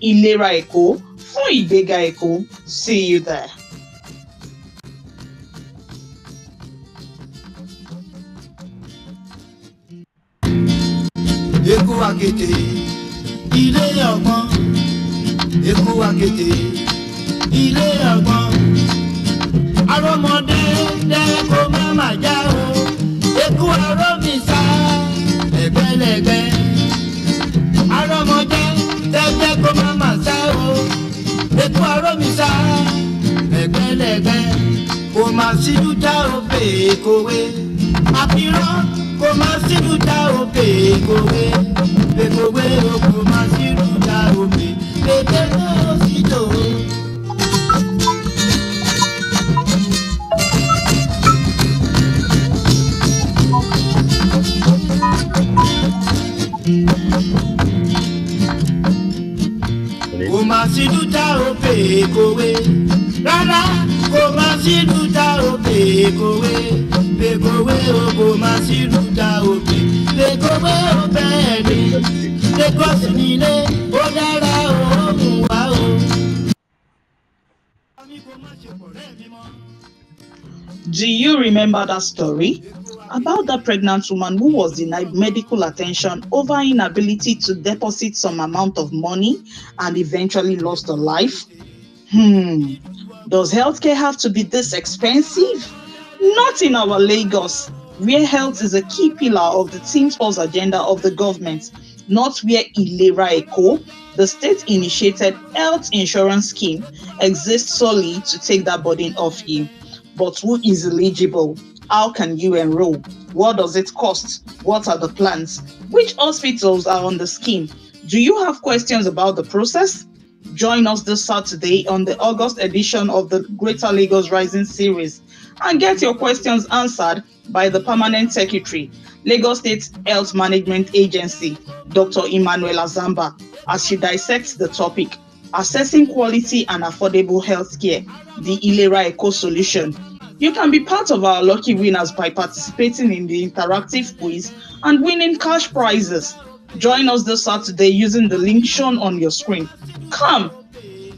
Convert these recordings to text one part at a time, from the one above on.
Ilera Èkó fún ìgbéga Èkó. See you there. Èkó àkété ilé ọgbọ́n. Èkó àkété ilé ọgbọ́n. Arọ́mọdé dẹ́ kó má má já o. Èkó arọ́mísà ẹgbẹ́lẹ́gbẹ́. Arọ́mọdé dẹ́ kó má má sá o. Èkó arọ́mísà ẹgbẹ́lẹ́gbẹ́. Kò má sí dúdá òbí kòwé. Àfihàn kò má sí dúdá òbí kòwé. Bèkòwé o kò má sí dúdá òbí. Bèbè ló sì tó. Kò má sí dúdá òbí kòwé. Rárá kò má sí dúdá òbí kòwé. Bèkòwé o kò má sí dúdá òbí. Bèkòwé o bẹ́ẹ̀ ni. Lagos nílé ó dára ó mú wá o. Do you remember that story about that pregnant woman who was denied medical attention over inability to deposit some amount of money and eventually lost her life? Does healthcare have to be this expensive? Not in our Lagos, where health is a key pillar of the Team Sports agenda of the government. Not where Ilera Èkó, the state-initiated health insurance scheme, exists solely to take that burden off you. But who is eligible? How can you enroll? What does it cost? What are the plans? Which hospitals are on the scheme? Do you have questions about the process? Join us this Saturday on the August edition of the Greater Lagos Rising series and get your questions answered by the Permanent Secretary, Lagos State Health Management Agency, Dr. Emmanuella Zamba, as she dissects the topic, Assessing Quality and Affordable Healthcare, the Ilera Èkó Solution. You can be part of our lucky winners by participating in the interactive quiz and winning cash prizes. Join us this Saturday using the link shown on your screen. Come,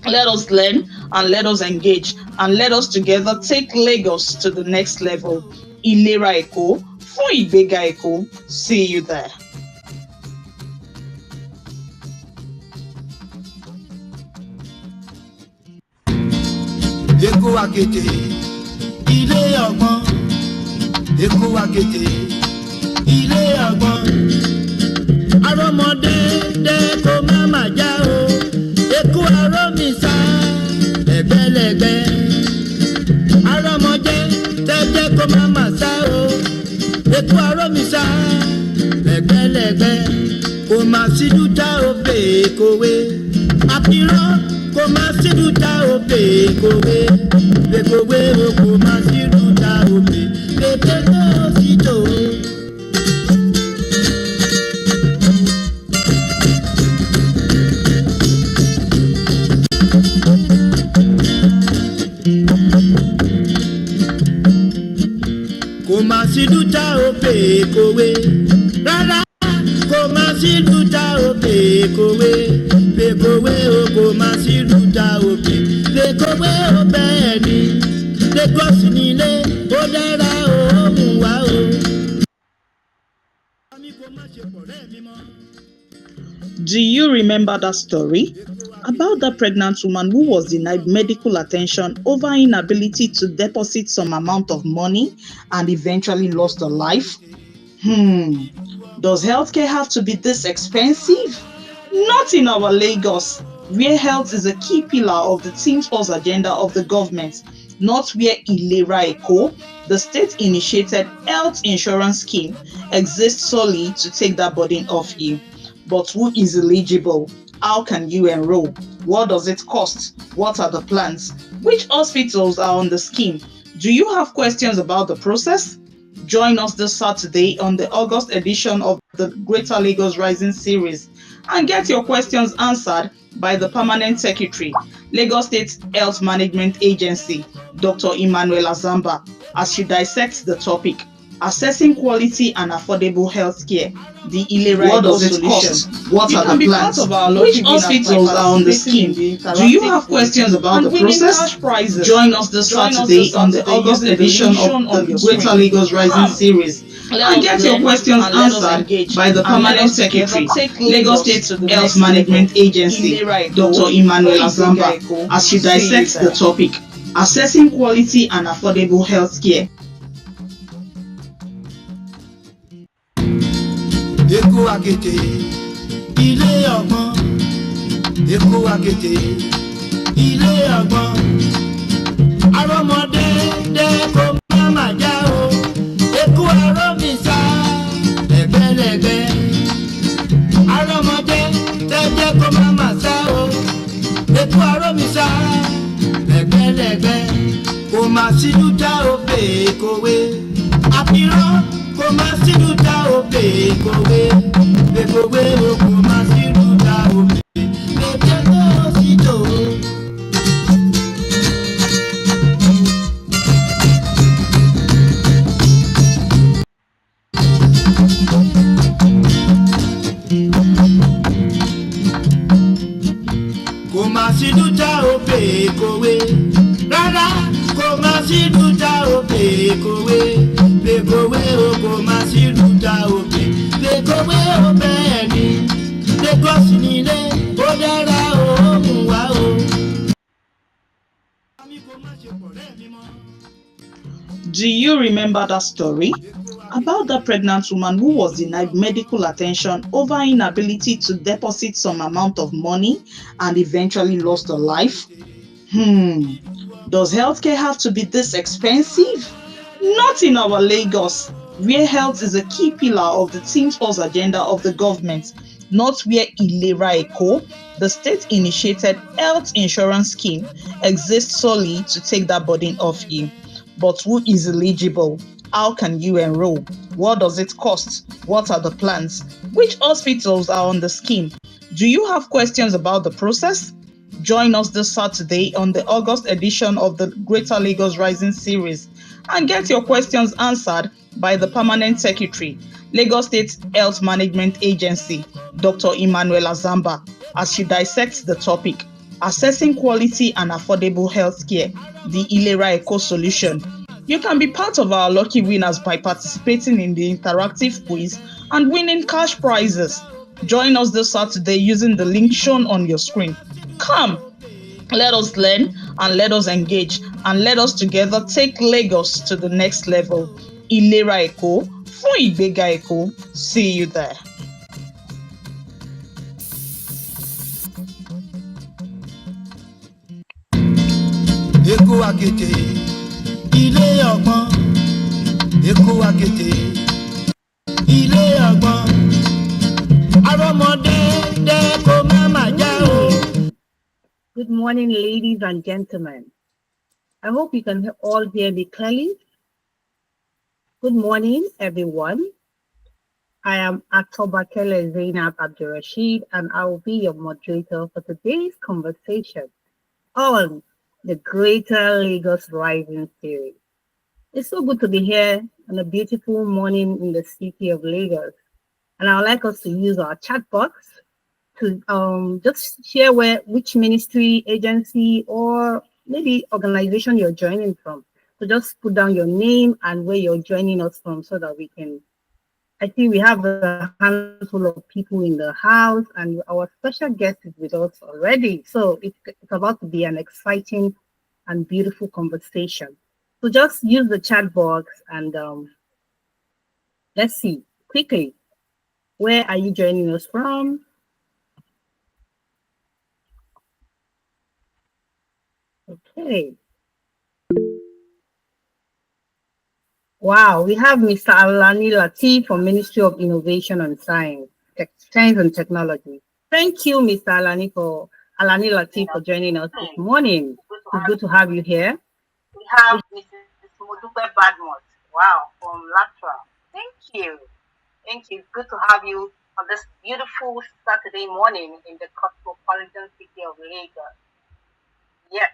let us learn and let us engage and let us together take Lagos to the next level. Ilera Èkó fún ìgbéga Èkó. See you there. Èkó àkété ilé ọgbọ́n. Èkó àkété ilé ọgbọ́n. Arọ́mọdé dẹ́ kó má má já o. Èkó arọ́mísà ẹgbẹ́lẹ́gbẹ́. Arọ́mọdé dẹ́ kó má má sá o. Èkó arọ́mísà ẹgbẹ́lẹ́gbẹ́. Kò má sí dúdá òbí kòwé. Àfihàn kò má sí dúdá òbí kòwé. Bèkòwé o kò má sí dúdá òbí. Bèbè ló sì tó. Kò má sí dúdá òbí kòwé. Rárá kò má sí dúdá òbí kòwé. Bèkòwé o kò má sí dúdá òbí. Bèkòwé o bẹ́ẹ̀ ni. Lagos nílé ó dára ó mú wá o. Do you remember that story about that pregnant woman who was denied medical attention over inability to deposit some amount of money and eventually lost her life? Does healthcare have to be this expensive? Not in our Lagos, where health is a key pillar of the Team Sports agenda of the government. Not where Ilera Èkó, the state-initiated health insurance scheme, exists solely to take that burden off you. But who is eligible? How can you enroll? What does it cost? What are the plans? Which hospitals are on the scheme? Do you have questions about the process? Join us this Saturday on the August edition of the Greater Lagos Rising series and get your questions answered by the Permanent Secretary, Lagos State Health Management Agency, Dr. Emmanuella Zamba, as she dissects the topic, assessing quality and affordable healthcare, the Ilera What does it solution. cost? What You are can the be part plans? of our Which lucky winners by hospitals are on the participating in scheme? the Do you interactive have quiz questions about and the winning process? cash prizes. Join us this Join us this Saturday on the Saturday August using the link edition of shown the on your Greater screen. Lagos Rising Come, series let and us get your learn questions and let us answered engage by the and let Permanent us together Secretary, take Lagos Lagos State to the Health next level. Management Agency, Ilera Dr. Eko, Emmanuella Foibega Zamba, Eko. as she See you dissects the there. topic, assessing quality and affordable healthcare. Èkó àkété ilé ọgbọ́n. Èkó àkété ilé ọgbọ́n. Arọ́mọdé dé kó má má já o. Èkó àrọ́mísà lẹ́gbẹ́lẹ́gbẹ́. Arọ́mọdé tẹ́jẹ́ kó má má sá o. Èkó àrọ́mísà lẹ́gbẹ́lẹ́gbẹ́. Kò má síjú já o bèè kòwé. Àpírọ́ kò má síjú já o bèè kòwé. Bèkòwé o kò má síjú já o bèè. Bèbè tó sì tó. Kò má síjú já o bèè kòwé. Rárá kò má síjú já o bèè kòwé. Bèkòwé o kò má síjú já o bèè. Bèkòwé o bẹ́ẹ̀ ni. Lagos nílé ó dára ó mú wá o. Do you remember that story about the pregnant woman who was denied medical attention over inability to deposit some amount of money and eventually lost her life? Does healthcare have to be this expensive? Not in our Lagos, where health is a key pillar of the Team Sports agenda of the government, not where Ilera Eko, the state-initiated health insurance scheme, exists solely to take that burden off you. But who is eligible? How can you enroll? What does it cost? What are the plans? Which hospitals are on the scheme? Do you have questions about the process? Join us this Saturday on the August edition of the Greater Lagos Rising series and get your questions answered by the Permanent Secretary, Lagos State Health Management Agency, Dr. Emmanuella Zamba, as she dissects the topic, assessing quality and affordable healthcare, the Ilera Eco solution. You can be part of our lucky winners by participating in the interactive quiz and winning cash prizes. Join us this Saturday using the link shown on your screen. Come, let us learn and let us engage and let us together take Lagos to the next level. Ilera Eko, fún ìgbéga Eko. See you there. Èkó àkété ilé ọgbọ́n. Èkó àkété ilé ọgbọ́n. Arọ́mọdé dé kó má má já o. Good morning, ladies and gentlemen. I hope you can all hear me clearly. Good morning, everyone. I am Atobakele Zainab Abdurrashid, and I will be your moderator for today's conversation on the Greater Lagos Rising series. It's so good to be here on a beautiful morning in the city of Lagos. And I would like us to use our chat box to just share which ministry, agency, or maybe organization you're joining from. So just put down your name and where you're joining us from so that we can. I think we have a handful of people in the house, and our special guest is with us already. So it's about to be an exciting and beautiful conversation. So just use the chat box and let's see quickly. Where are you joining us from? Okay. Wow, we have Mr. Alani Latif from Ministry of Innovation and Science and Technology. Thank you, Mr. Alani Latif for joining us this morning. It's good to have you here. We have Mrs. Modupe Badmos. Wow, from Latra. Thank you. Thank you. Good to have you on this beautiful Saturday morning in the cosmopolitan city of Lagos. Yes,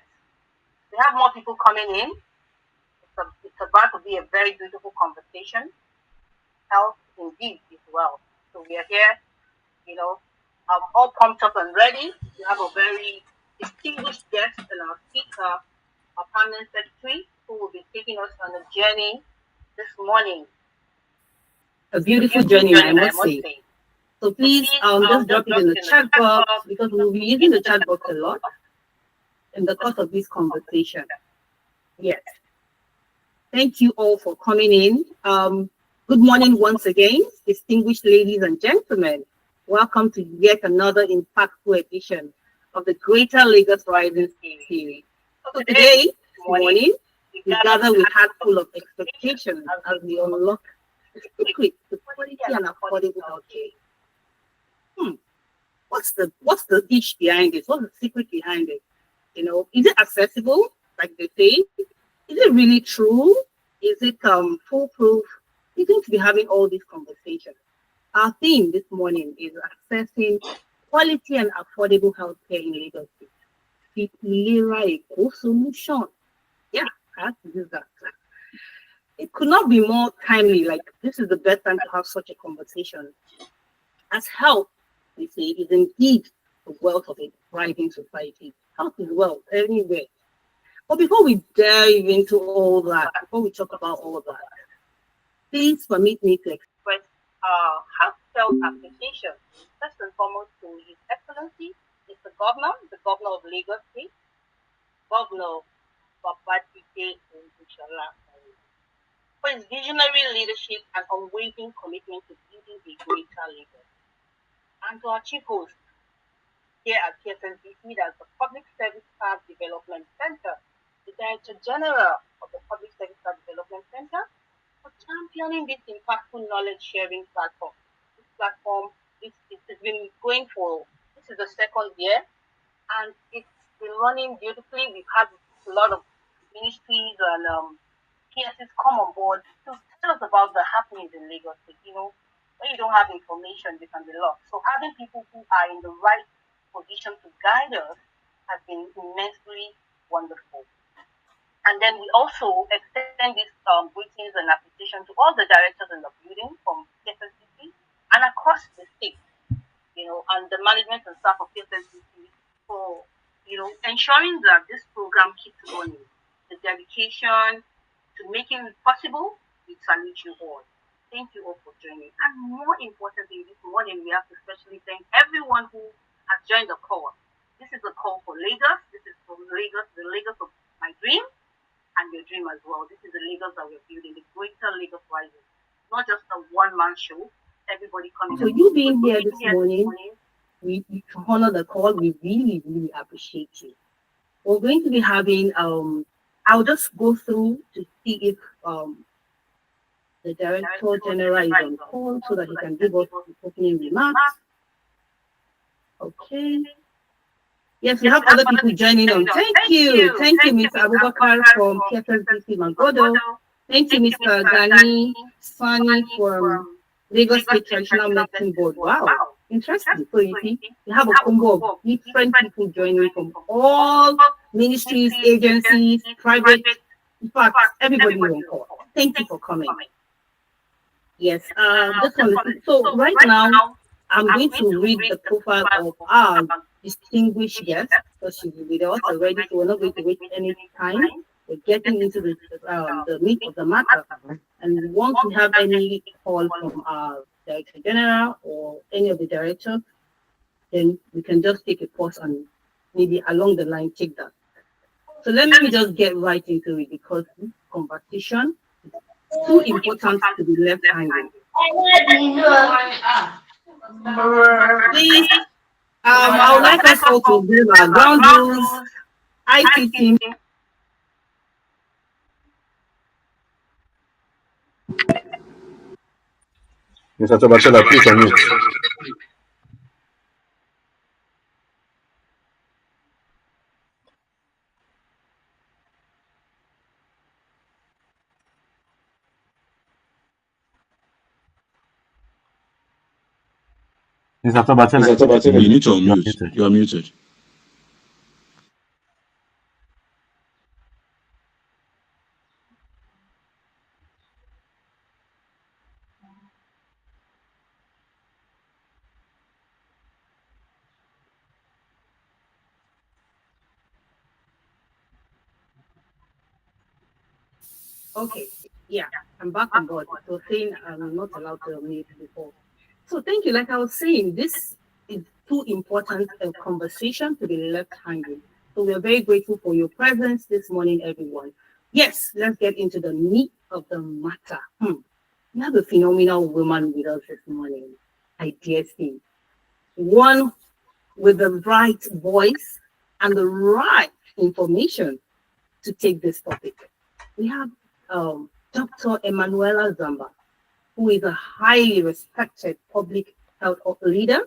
we have more people coming in. it's about to be a very beautiful conversation. Health indeed is well. So we are here, you know, all pumped up and ready. We have a very distinguished guest and our speaker, our permanent secretary, who will be taking us on a journey this morning. A beautiful journey, I must say. So please just drop it in the chat box because we'll be using the chat box a lot in the course of this conversation. Yes. Thank you all for coming in. Good morning once again, distinguished ladies and gentlemen. Welcome to yet another impactful edition of the Greater Lagos Rising series. So today morning, we gather with heart full of expectations as we unlock the secret to quality and affordable healthcare. What's the itch behind it? What's the secret behind it? You know, is it accessible, like they say? Is it really true? Is it foolproof? We're going to be having all these conversations. Our theme this morning is accessing quality and affordable healthcare in Lagos State. The Ilera solution. Yeah, I have to use that. It could not be more timely. Like, this is the best time to have such a conversation. As health, we say, is indeed the wealth of a thriving society. Health is wealth anywhere. But before we dive into all that, before we talk about all of that, please permit me to express heartfelt appreciation, first and foremost, to His Excellency, Mr. Governor of Lagos State, Governor Babajide Oyedotla, for his visionary leadership and unwavering commitment to building a greater Lagos. And to our chief host here at PSSDC, that's the Public Service Staff Development Center, the Director General of the Public Service Staff Development Center, for championing this impactful knowledge sharing platform. This platform, it's been going for, this is the second year, and it's been running beautifully. We've had a lot of ministries and PSs come on board to tell us about the happenings in Lagos State. You know, when you don't have information, they can be lost. So having people who are in the right position to guide us has been immensely wonderful. And then we also extend these greetings and appreciation to all the directors in the building from PSSDC and across the state, you know, and the management and staff of PSSDC for, you know, ensuring that this program keeps running. The dedication to making it possible, we salute you all. Thank you all for joining. And more importantly, this morning we have to especially thank everyone who has joined the call. This is a call for Lagos. This is for Lagos, the Lagos of my dream and your dream as well. This is the Lagos that we're building, the Greater Lagos Rising. Not just a one-man show. Everybody coming. So you being here this morning, we honor the call. We really, really appreciate you. We're going to be having I'll just go through to see if the Director General is on call so that he can give us the opening remarks. Okay. Yes, we have other people joining on. Thank you. Thank you, Mr. Abubakar from PSSDC Mangodo. Thank you, Mr. Gani Sani from Lagos State Traditional Medicine Board. Wow, interesting. So you see, we have a combo of different people joining from all ministries, agencies, private. In fact, everybody is on call. Thank you for coming. Yes, just want to. So right now, I'm going to read the profile of our distinguished guest because she will be with us already, so we're not going to waste any time. We're getting into the meat of the matter. And once we have any call from our Director General or any of the directors, then we can just take a pause and maybe along the line take that. So let me just get right into it because this conversation is too important to be left hanging. Please, I would like us all to observe our ground rules, IT team. Mr. Tobachela, please unmute. Mr. Tobachela, you need to unmute. You are muted. Okay, yeah, I'm back on board. It was saying I'm not allowed to mute before. So thank you. Like I was saying, this is too important a conversation to be left hanging. So we are very grateful for your presence this morning, everyone. Yes, let's get into the meat of the matter. We have a phenomenal woman with us this morning. I dare say, one with the right voice and the right information to take this topic. We have Dr. Emmanuella Zamba, who is a highly respected public health leader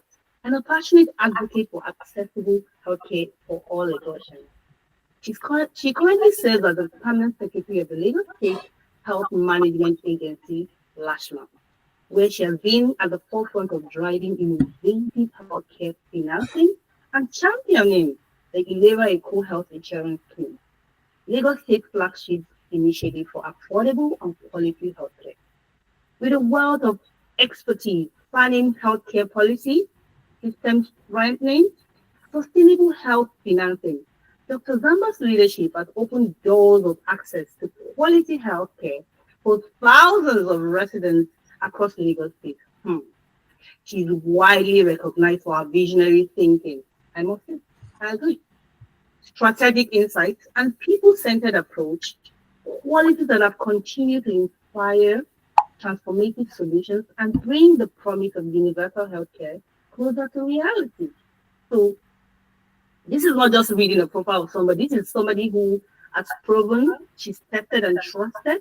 and a passionate advocate for accessible healthcare for all Lagosians. She currently serves as the permanent secretary of the Lagos State Health Management Agency, LASHMA, where she has been at the forefront of driving innovative healthcare financing and championing the Ilera Eco Health Insurance Scheme, Lagos State flagship initiative for affordable and quality healthcare. With a wealth of expertise planning healthcare policy, systems strengthening, sustainable health financing, Dr. Zamba's leadership has opened doors of access to quality healthcare for thousands of residents across Lagos State. She's widely recognized for her visionary thinking, I must say, I agree, strategic insights, and people-centered approach, qualities that have continued to inspire transformative solutions and bring the promise of universal healthcare closer to reality. So this is not just reading a profile of somebody. This is somebody who has proven she's tested and trusted,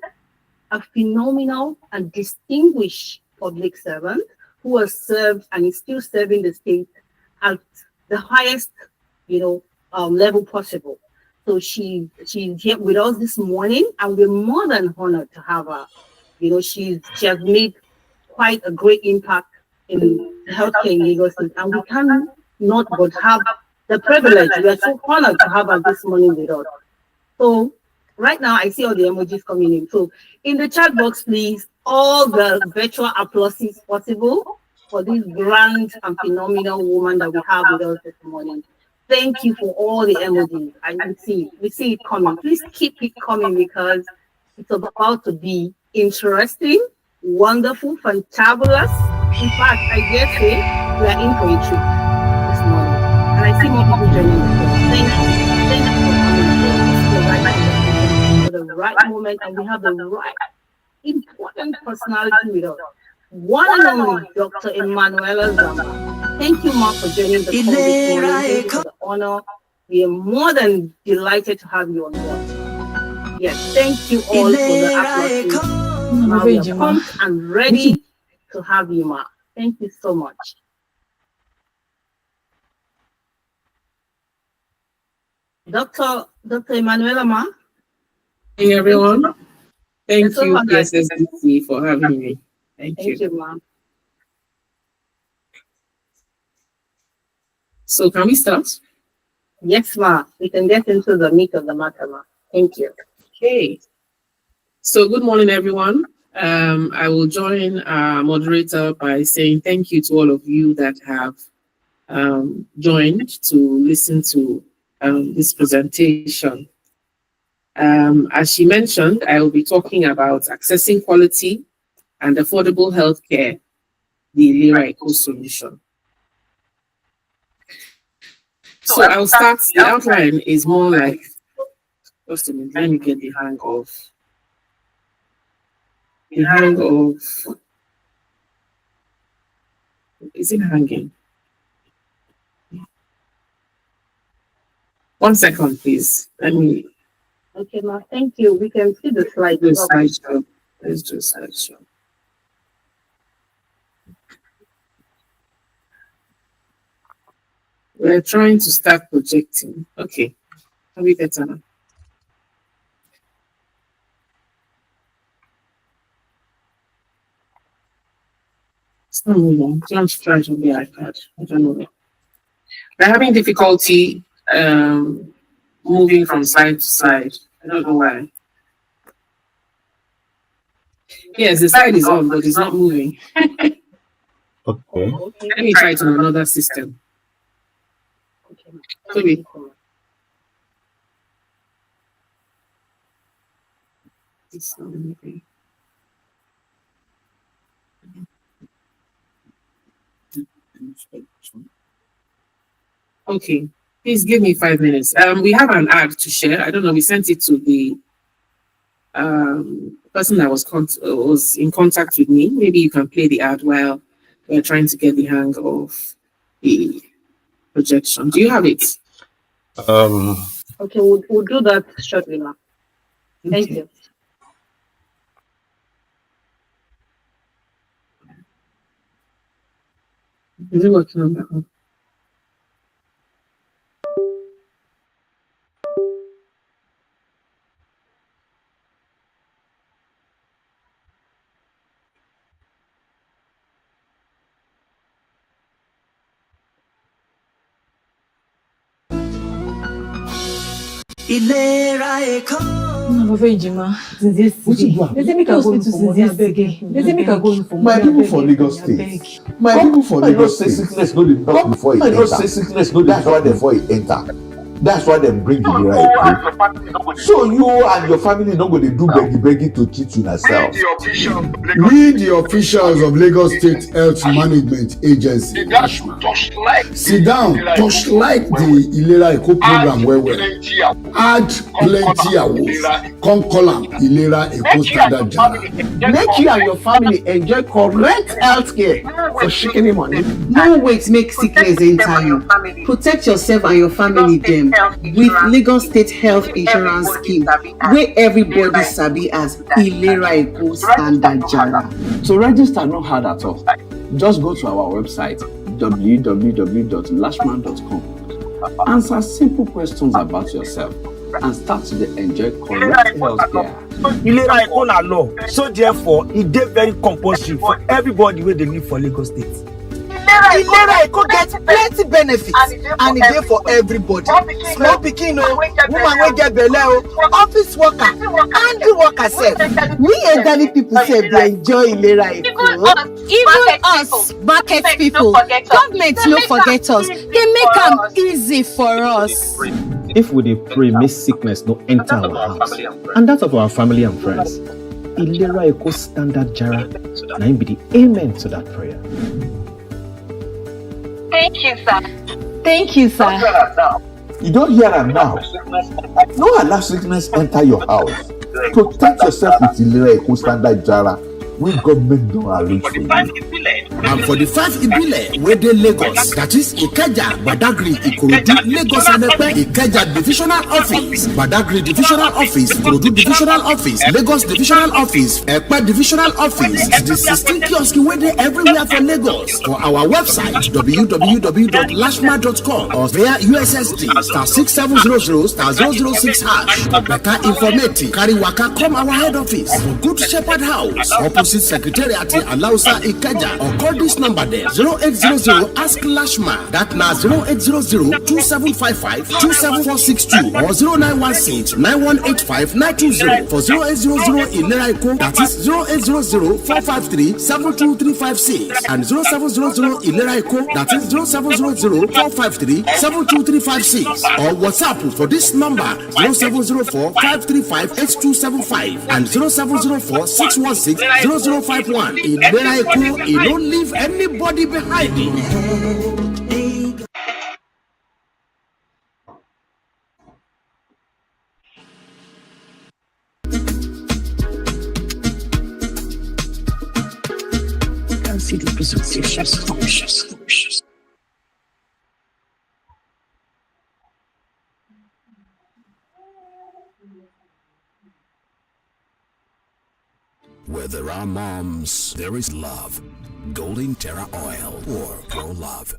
a phenomenal and distinguished public servant who has served and is still serving the state at the highest, level possible. So she's here with us this morning, and we're more than honored to have her. She has made quite a great impact in healthcare in Lagos, and we can not but have the privilege. We are so honored to have her this morning with us. So right now, I see all the emojis coming in. So in the chat box, please, all the virtual applauses possible for this grand and phenomenal woman that we have with us this morning. Thank you for all the emojis. We see it coming. Please keep it coming because it's about to be interesting, wonderful, fantabulous. In fact, I dare say we are in for a treat this morning. And I see more people joining the show. Thank you. Thank you for coming here. This is the right conversation for the right moment, and we have the right important personality with us. One and only Dr. Emmanuella Zamba. Thank you, Mark, for joining the call this morning. Thank you for the honor. We are more than delighted to have you on board. Yes, thank you all for the applause. Now we are pumped and ready to have you, Mark. Thank you so much. Dr. Emmanuella, Ma. Hey everyone. Thank you, PSSDC, for having me. Thank you. Thank you, Ma. So can we start? Yes, Ma. We can get into the meat of the matter, Ma. Thank you. Okay. So good morning, everyone. I will join our moderator by saying thank you to all of you that have joined to listen to this presentation. As she mentioned, I will be talking about accessing quality and affordable healthcare, the Ilera Eco solution. So I'll start. The outline is more like, just a minute, let me get the hang of. Is it hanging? 1 second, please. Let me. Okay, Ma. Thank you. We can see the slide. Let's do a slideshow. We're trying to start projecting. Okay. Can we better now? It's not moving. Let's try it on the iPad. I don't know. We're having difficulty moving from slide to slide. I don't know why. Yes, the slide is on, but it's not moving. Okay. Let me try it on another system. Okay, please give me 5 minutes. We have an ad to share. I don't know. We sent it to the person that was in contact with me. Maybe you can play the ad while we're trying to get the hang of the projection. Do you have it? Okay, we'll do that shortly now. Thank you. Is it working on that one? Ilera Eko. My people for Lagos State. My people for Lagos State. Sickness no dey knock before it enter. Sickness no dey knock before it enter. That's why they bring Ilera Eko. So you and your family no go dey do begging to cheat yourself. We the officials of Lagos State Health Management Agency, sit down, touch like the Ilera Eko program well. Add plenty awards. Come call am Ilera Eko Standard Jara. Make you and your family enjoy correct health care for shikini money. No wait, make sickness enter you. Protect yourself and your family them with Lagos State Health Insurance Scheme, where everybody sabi as Ilera Eko Standard Jara. To register, no hard at all. Just go to our website www.lashman.com. Answer simple questions about yourself and start to enjoy correct health care. Ilera Eko na law, so therefore it dey very compulsory for everybody wey dey live for Lagos State. Ilera Eko get plenty benefits and e dey for everybody. Small pikin o, woman wey get belle o, office worker, and the worker sef. We elderly people sef dey enjoy Ilera Eko. Even us market people, government no forget us. They make am easy for us. If we dey pray, may sickness no enter our house and that of our family and friends, Ilera Eko Standard Jara, na im be the amen to that prayer. Thank you, sir. Thank you, sir. You don't hear am now. No allow sickness enter your house. Protect yourself with Ilera Eko Standard Jara. We government don't arrange for you. And for the 5 Ibile, where they Lagos, that is Ikeja, Badagry, Ikorodu, Lagos and Epe, Ikeja Divisional Office, Badagry Divisional Office, Ikorodu Divisional Office, Lagos Divisional Office, Epe Divisional Office, the 16 kiosks where they everywhere for Lagos. For our website, www.lashma.com or via USSD, *6700*006#. For better informative, carry waka come our head office, for Good Shepherd House, opposite Secretariat, Alausa Ikeja, or call this number there 0800 ask Lashma, that na 0800 2755 27462 or 0916 9185 920 for 0800 Ilera Eko, that is 0800 453 72356 and 0700 Ilera Eko, that is 0700 453 72356 or WhatsApp for this number 0704 535 8275 and 0704 616 0051. Ilera Eko, it don't leave anybody behind. Can't see the presentation. Where there are moms, there is love. Golden Terra Oil or Pro Love.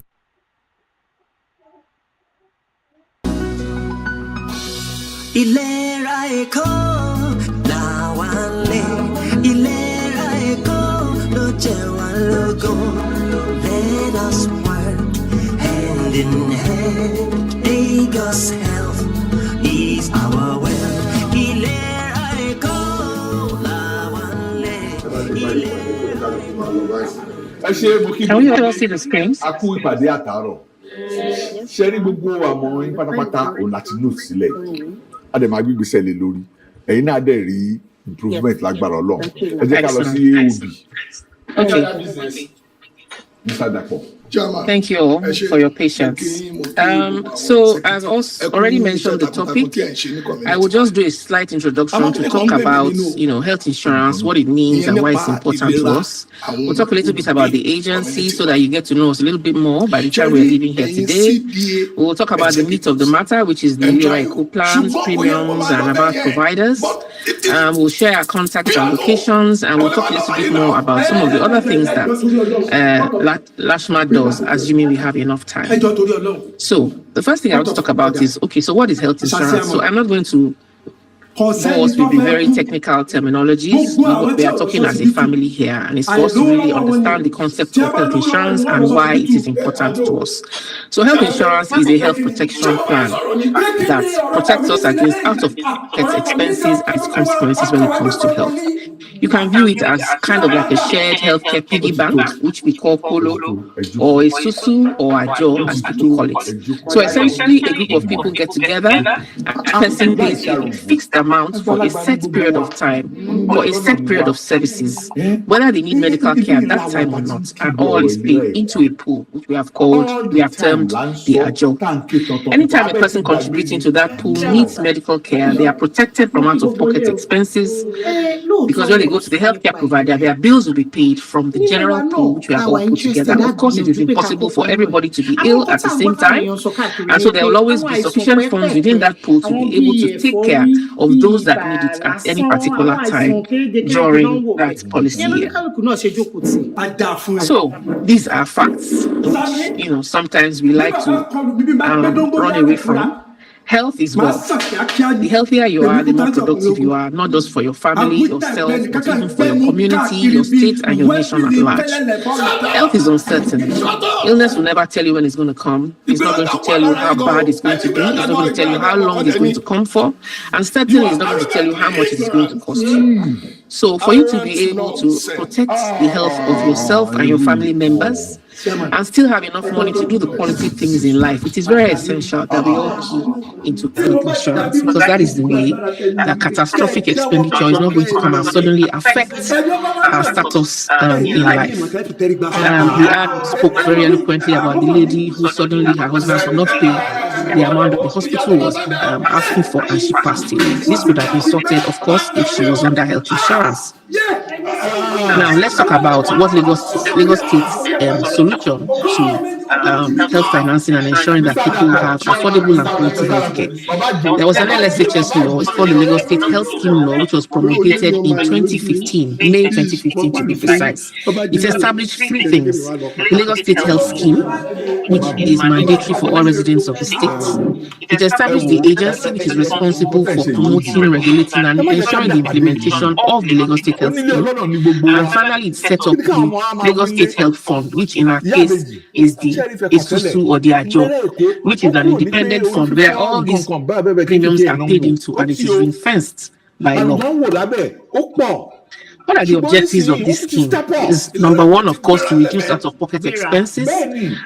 Ilera Eko, Lawale. Ilera Eko, Lojewa Logo. Let us work hand in hand. Lagos Health is our wealth. Ilera Eko, Lawale. Can we all see the screens? A kú ìpàdé àtàárọ̀. Ṣé rí gbogbo àwọn yín pátápátá òun láti note sílẹ̀? A dẹ̀ máa gbígbésẹ̀ lé lórí. Ẹ̀yin náà dẹ̀ rí improvement lágbára Ọlọ́run. Thank you. Ẹ jẹ́ ká lọ sí AOB. Okay. Mr. Dapo. Thank you all for your patience. So I've also already mentioned the topic. I will just do a slight introduction to talk about, health insurance, what it means and why it's important to us. We'll talk a little bit about the agency so that you get to know us a little bit more by the time we're leaving here today. We'll talk about the meat of the matter, which is the Ilera Eco plans, premiums, and about providers. We'll share our contacts and locations, and we'll talk a little bit more about some of the other things that Lashma does, assuming we have enough time. So the first thing I want to talk about is, so what is health insurance? So I'm not going to bore us with the very technical terminologies. We are talking as a family here, and it's for us to really understand the concept of health insurance and why it is important to us. So health insurance is a health protection plan that protects us against out-of-pocket expenses and its consequences when it comes to health. You can view it as kind of like a shared healthcare piggy bank, which we call Polo, or a Susu, or a Joe, as people call it. So essentially, a group of people get together, and each person pays a fixed amount for a set period of time, for a set period of services, whether they need medical care at that time or not, and all is paid into a pool, which we have termed the Ajo. Anytime a person contributing to that pool needs medical care, they are protected from out-of-pocket expenses, because when they go to the healthcare provider, their bills will be paid from the general pool, which we have all put together. Of course, it is impossible for everybody to be ill at the same time, and so there will always be sufficient funds within that pool to be able to take care of those that need it at any particular time during that policy year. So these are facts, which sometimes we like to run away from. Health is wealth. The healthier you are, the more productive you are, not just for your family, yourself, but even for your community, your state, and your nation at large. Health is uncertain. Illness will never tell you when it's going to come. It's not going to tell you how bad it's going to be. It's not going to tell you how long it's going to come for. And certainly it's not going to tell you how much it is going to cost you. So for you to be able to protect the health of yourself and your family members, and still have enough money to do the quality things in life, it is very essential that we all key into health insurance, because that is the way that catastrophic expenditure is not going to come and suddenly affect our status in life. We spoke very eloquently about the lady who suddenly her husband could not pay the amount that the hospital was asking for, and she passed away. This would have been sorted, of course, if she was under health insurance. Now let's talk about what Lagos State's solution to health financing and ensuring that people have affordable and quality health care. There was an LSHS law, it's called the Lagos State Health Scheme Law, which was promulgated in 2015, May 2015 to be precise. It established three things: the Lagos State Health Scheme, which is mandatory for all residents of the state. It established the agency, which is responsible for promoting, regulating, and ensuring the implementation of the Lagos State Health Scheme. And finally, it set up the Lagos State Health Fund, which in our case is the Isusu or the Ajo, which is an independent fund where all these premiums are paid into, and it is ring-fenced by law. What are the objectives of this scheme? Is number one, of course, to reduce out-of-pocket expenses.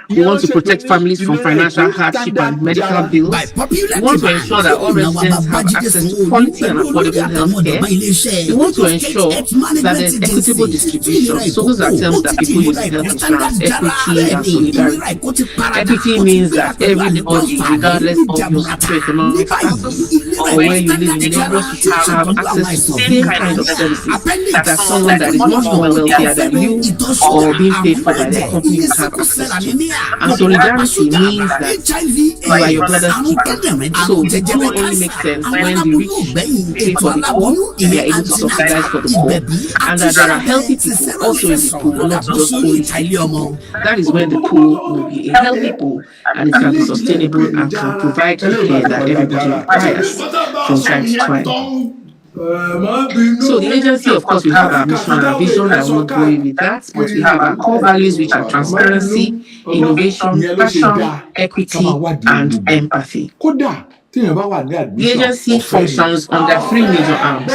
We want to protect families from financial hardship and medical bills. We want to ensure that all residents have access to quality and affordable health care. We want to ensure that there's equitable distribution. So those are terms that people use in health insurance: equity and solidarity. Equity means that everybody, regardless of your socioeconomic status or where you live in Lagos, should have access to the same kind of services that someone that is much more wealthier than you or being paid for by the company you have access to. And solidarity means that you are your brother's keeper. So the two only make sense when the rich pay for the poor, they are able to subsidize for the poor, and that there are healthy people also in the pool, not just only sick people. That is when the pool will be a healthy pool, and it can be sustainable and can provide the care that everybody requires from time to time. So the agency, of course, we have our mission and our vision. I won't go in with that, but we have our core values, which are transparency, innovation, passion, equity, and empathy. The agency functions under three major arms.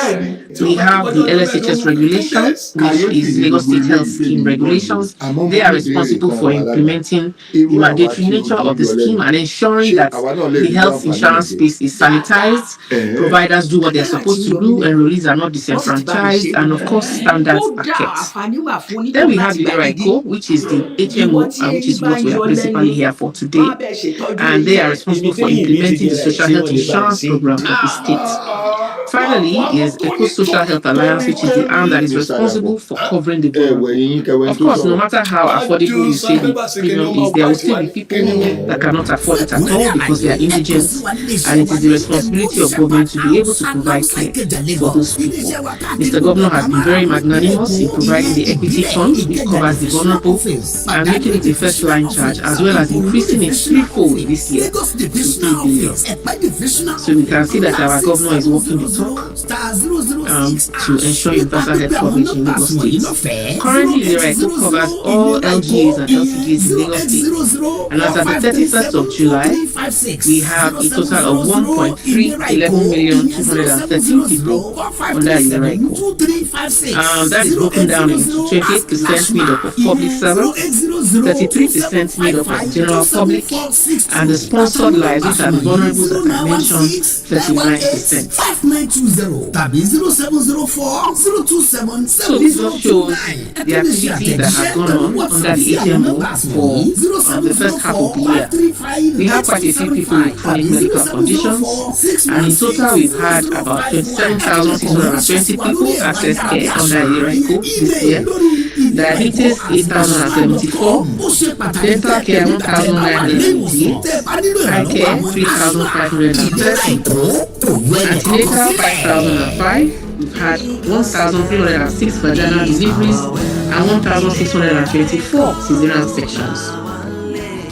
We have the LSHS regulations, which is Lagos State Health Scheme regulations. They are responsible for implementing the mandatory nature of the scheme and ensuring that the health insurance space is sanitized, providers do what they're supposed to do, enrollees are not disenfranchised, and of course, standards are kept. Then we have Ilera Eco, which is the HMO, which is what we are principally here for today. And they are responsible for implementing the social health insurance program of the state. Finally is Eco Social Health Alliance, which is the arm that is responsible for covering the vulnerable. Of course, no matter how affordable you say the premium is, there will still be people that cannot afford it at all because they are indigent, and it is the responsibility of government to be able to provide care for those people. Mr. Governor has been very magnanimous in providing the equity fund, which covers the vulnerable, and making it a first-line charge, as well as increasing it threefold this year to 3 billion. So we can see that our governor is walking the talk to ensure universal health coverage in Lagos State. Currently, Ilera Eco covers all LGAs and LCGAs in Lagos State, and as at the 31st of July, we have a total of 1.311,213 people under Ilera Eco. That is broken down into 28% made up of public servants, 33% made up of general public, and the sponsored lives, which are the vulnerable that I mentioned, 39%. So this just shows the activities that have gone on under the HMO for the first half of the year. We have quite a few people with chronic medical conditions, and in total we've had about 27,620 people access care under Ilera Eco this year. Diabetes 8,074, dental care 1,958, eye care 3,530, antenatal 5,005. We've had 1,306 vaginal deliveries and 1,624 cesarean sections.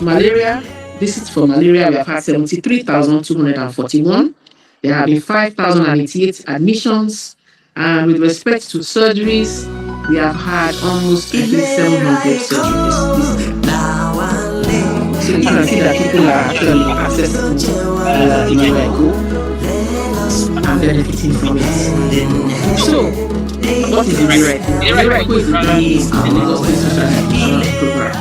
Malaria, visits for malaria, we have had 73,241. There have been 5,088 admissions, and with respect to surgeries, we have had almost 700 surgeries this year. So you can see that people are actually accessing Ilera Eco and benefiting from it. So, what is Ilera Eco? Ilera Eco is the brand name of the Lagos State Social Health Insurance Program.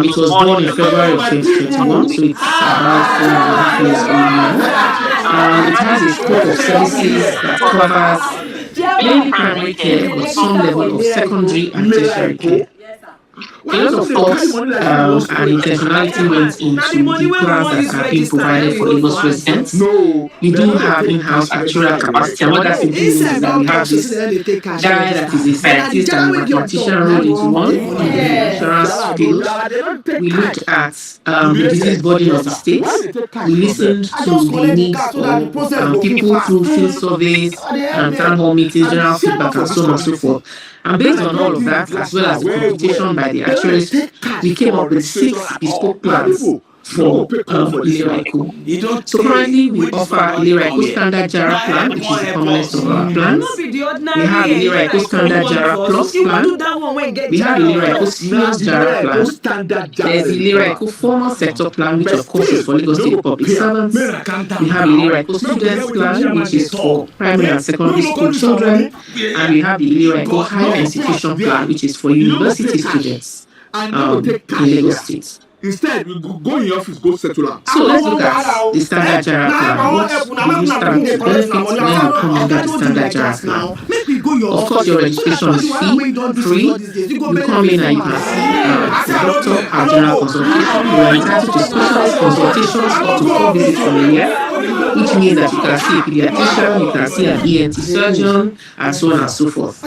It was born in February of 2021, so it's about 4.5 years old now. It has a scope of services that covers mainly primary care, but some level of secondary and tertiary care. A lot of thought and intentionality went into the plans that have been provided for Lagos residents. We do have in-house actuarial capacity, and what that simply means is that we have this guy that is a scientist and a mathematician rolled into one in the insurance field. We looked at the disease burden of the state. We listened to the needs of people through field surveys, town hall meetings, general feedback, and so on and so forth. And based on all of that, as well as the computation by the actuaries, we came up with 6 bespoke plans for Ilera Eco. So currently, we offer Ilera Eco Standard Jara plan, which is the commonest of our plans. We have Ilera Eco Standard Jara Plus plan. We have Ilera Eco Seniors Jara plan. There's Ilera Eco Formal Sector plan, which of course is for Lagos State public servants. We have Ilera Eco Students plan, which is for primary and secondary school children. And we have the Ilera Eco Higher Institution plan, which is for university students in Lagos State. Instead, we go in your office, go settle out. So let's look at the Standard Jara plan. What do you stand to benefit when you come under the Standard Jara plan? Of course, your registration is free. You come in and you can see the doctor, our general consultation. You are entitled to specialized consultations up to 4 visits in a year, which means that you can see a pediatrician, you can see an ENT surgeon, and so on and so forth.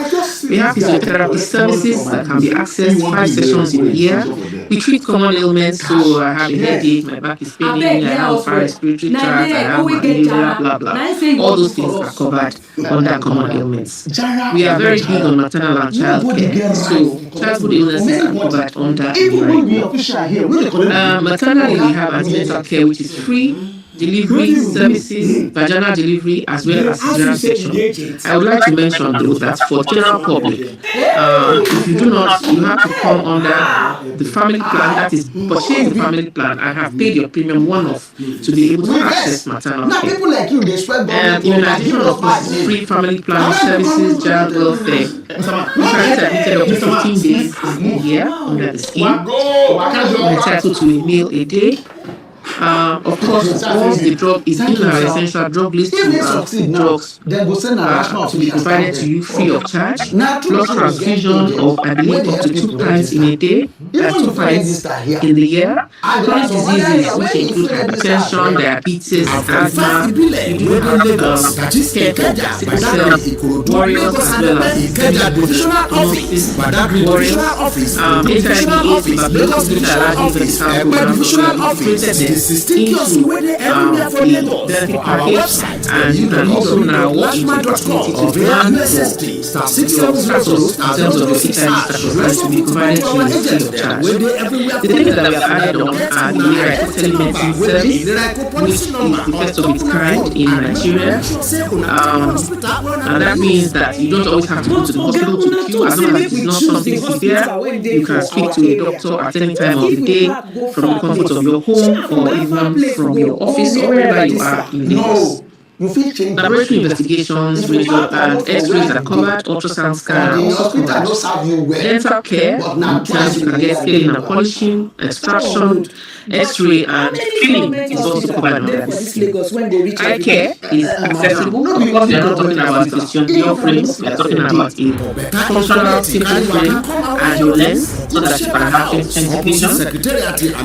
We have physiotherapy services that can be accessed 5 sessions in a year. We treat common ailments, so I have a headache, my back is paining, I have a respiratory tract, I have malaria, blah, blah. All those things are covered under common ailments. We are very big on maternal and child care, so childhood illnesses are covered under Ilera Eco. Maternally, we have antenatal care, which is free. delivery services, vaginal delivery, as well as cesarean section. I would like to mention though that for general public, if you do not, you have to come under the family plan, that is purchase the family plan and have paid your premium one-off to be able to access maternal care. And in addition, of course, free family planning services, child welfare. You can get admitted up to 15 days a year under the scheme. You're entitled to a meal a day. Of course, once the drug is in our essential drug list, drugs to be provided to you free of charge. Blood transfusion of, I believe, up to 2 times in a day, 2 times in the year. Chronic diseases, which include hypertension, diabetes, asthma, sickle cell warriors, as well as warriors, HIV/AIDS, tuberculosis, allergies, and program into the benefit package, and you can also now watch the opportunity to plan for your status in terms of your HIV status and to be provided to you free of charge. The things that we have added on are the Ilera telemedicine service, which is the first of its kind in Nigeria, and that means that you don't always have to go to the hospital to queue. As long as it's not something severe, you can speak to a doctor at any time of the day from the comfort of your home or even from your office or wherever you are in Lagos. Laboratory investigations, radio and X-rays are covered, ultrasound scan are also covered. Dental care, in terms you can get scaling and polishing, extraction, X-ray and filling is also covered under this scheme. Eye care is accessible. Of course, we are not talking about the Christian frames, we are talking about a functional simple frame and your lens so that you can have expensive vision.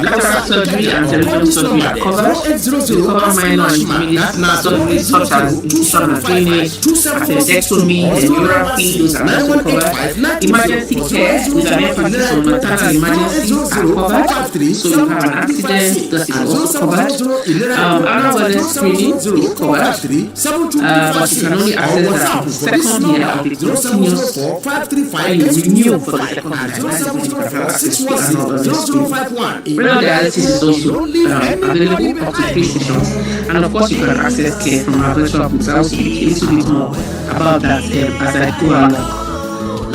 Cataract surgery and television surgery are covered. We cover minor and intermediate surgeries such as incision and drainage, appendectomy, neuropathy, those are also covered. Emergency care with an emphasis on maternal emergencies are covered. So you have an accident, this is also covered. Annual wellness screening is covered, but you can only access that in the second year of the continuous when you renew for the second year. That is when you can have access to annual wellness screening. Renal dialysis is also available up to 3 sessions, and of course you can access care from our virtual books. I'll speak a little bit more about that as I go along.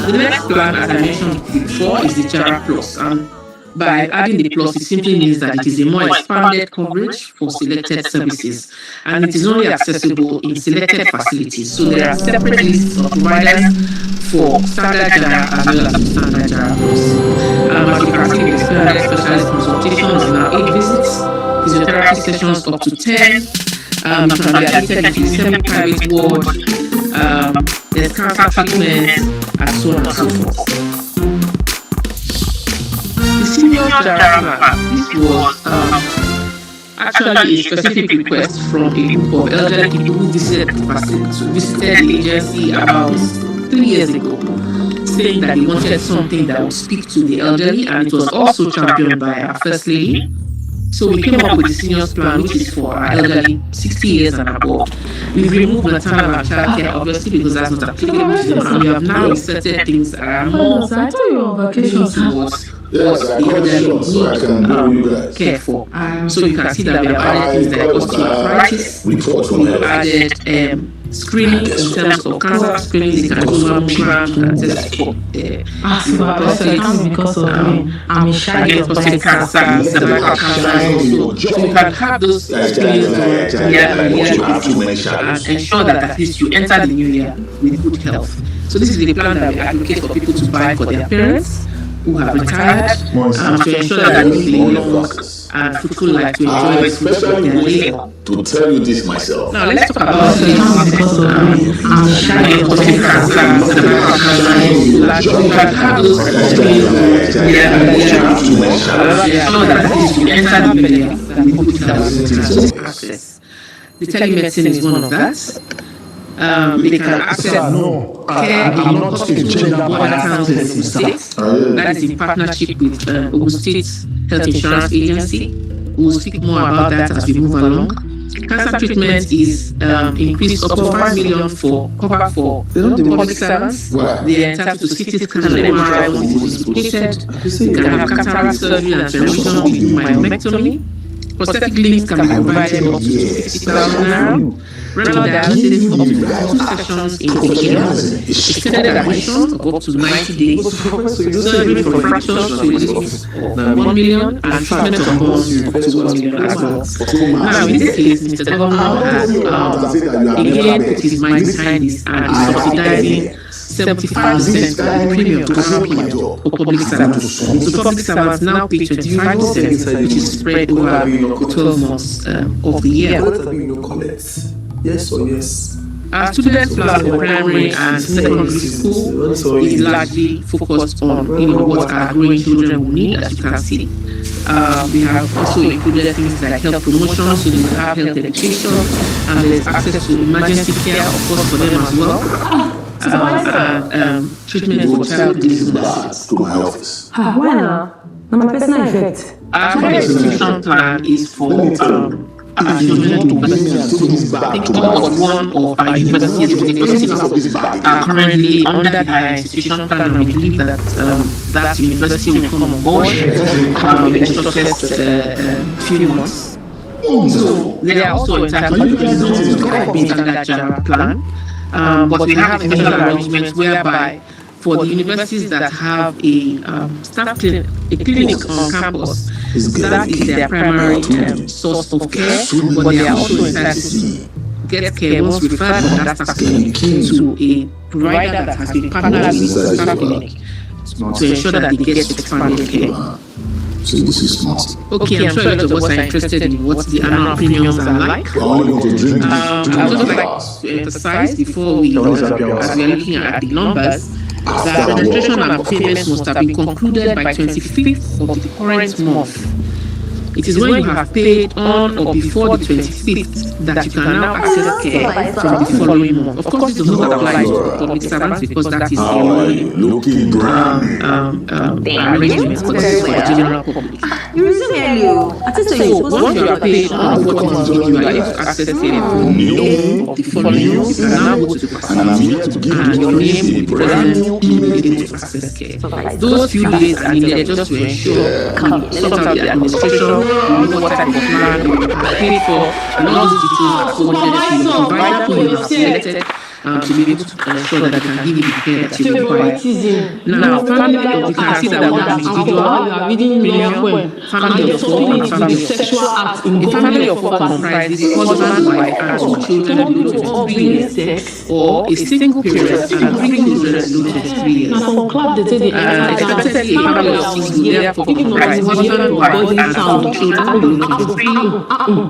The next plan, as I mentioned before, is the Jara Plus, and by adding the plus, it simply means that it is a more expanded coverage for selected services, and it is only accessible in selected facilities. So there are separate lists of providers for standard Jara as well as standard Jara Plus. As you can see, the expanded specialist consultations is now 8 visits, physiotherapy sessions up to 10. You can be admitted into semi-private ward, there's cancer treatment, and so on and so forth. The senior Jara plan, this was actually a specific request from a group of elderly people who visited the agency about 3 years ago, saying that they wanted something that would speak to the elderly, and it was also championed by our First Lady. So we came up with the seniors plan, which is for our elderly 60 years and above. We've removed maternal and child care, obviously, because that's not applicable to them, and we have now inserted things that are more towards what the elderly need care for. So you can see that we have added things like osteoarthritis, we added screening in terms of cancer screening, they can do mammograms, can test for because of I'm shy prostate cancer, cervical cancer also. So you can have those screenings done and ensure that at least you enter the new year with good health. So this is the plan that we advocate for people to buy for their parents who have retired, to ensure that they live a long and fruitful life to enjoy the fruits of their labor. To tell you this myself. Now let's talk about access. The telemedicine is one of that. They can access care in other towns in the state. That is in partnership with Ogun State Health Insurance Agency. We'll speak more about that as we move along. Cancer treatment is increased up to 5 million for cover for public servants. They are entitled to CT scan and MRI when it is reported. You can have cataract surgery and revision with myomectomy. Prosthetic limbs can be provided up to 50,000 naira. Renal dialysis up to 2 sessions in a year. Extended admission of up to 90 days. Surgery for fractures to release 1 million, and treatment of bones up to 1 million as well. Now, in this case, Mr. Governor has again put his mind behind this and is subsidizing 75% of the premium for public servants. So public servants now pay 25%, which is spread over 12 months of the year. Yes or yes? Our student plan for primary and secondary school is largely focused on what our growing children will need, as you can see. We have also included things like health promotion, so they will have health education, and there's access to emergency care, of course, for them as well. Treatment for child diseases. To my office. Why not? My personal effect. Our institution plan is for I think almost one of our universities are currently under the higher institution plan, and we believe that that university will come on board in the shortest few months. So they are also entitled to be under that general plan, but we have a special arrangement whereby for the universities that have a staff clinic, a clinic on campus, that is their primary source of care, but they are also entitled to get care once referred from that staff clinic to a provider that has been partnered with the staff clinic to ensure that they get expanded care. So this is smart. Okay, I'm sure a lot of us are interested in what the annual premiums are like. I would just like to emphasize before we, as we are looking at the numbers, that registration and payments must have been concluded by 25th of the current month. It is when you have paid on or before the 25th that you can now access care from the following month. Of course, this does not apply to public servants because that is the arrangement, but this is for the general public. So, once you are paid on what you are able to access care from the name of the following month, you can now go to the facility and your name will be present immediately to access care. Those few days are needed just to ensure sort out the administration, what type of plan you paid for, and all those details are forwarded to the provider who you have selected to be able to ensure that they can give you the care that you require. Now, family, you can see that we have individual, family of four, and family of six. A family of four comprises husband, wife, and two children below 23 years, or a single parent and 3 children below 23 years. Expectedly, a family of six will therefore comprise husband, wife, and 2 children below 23 years,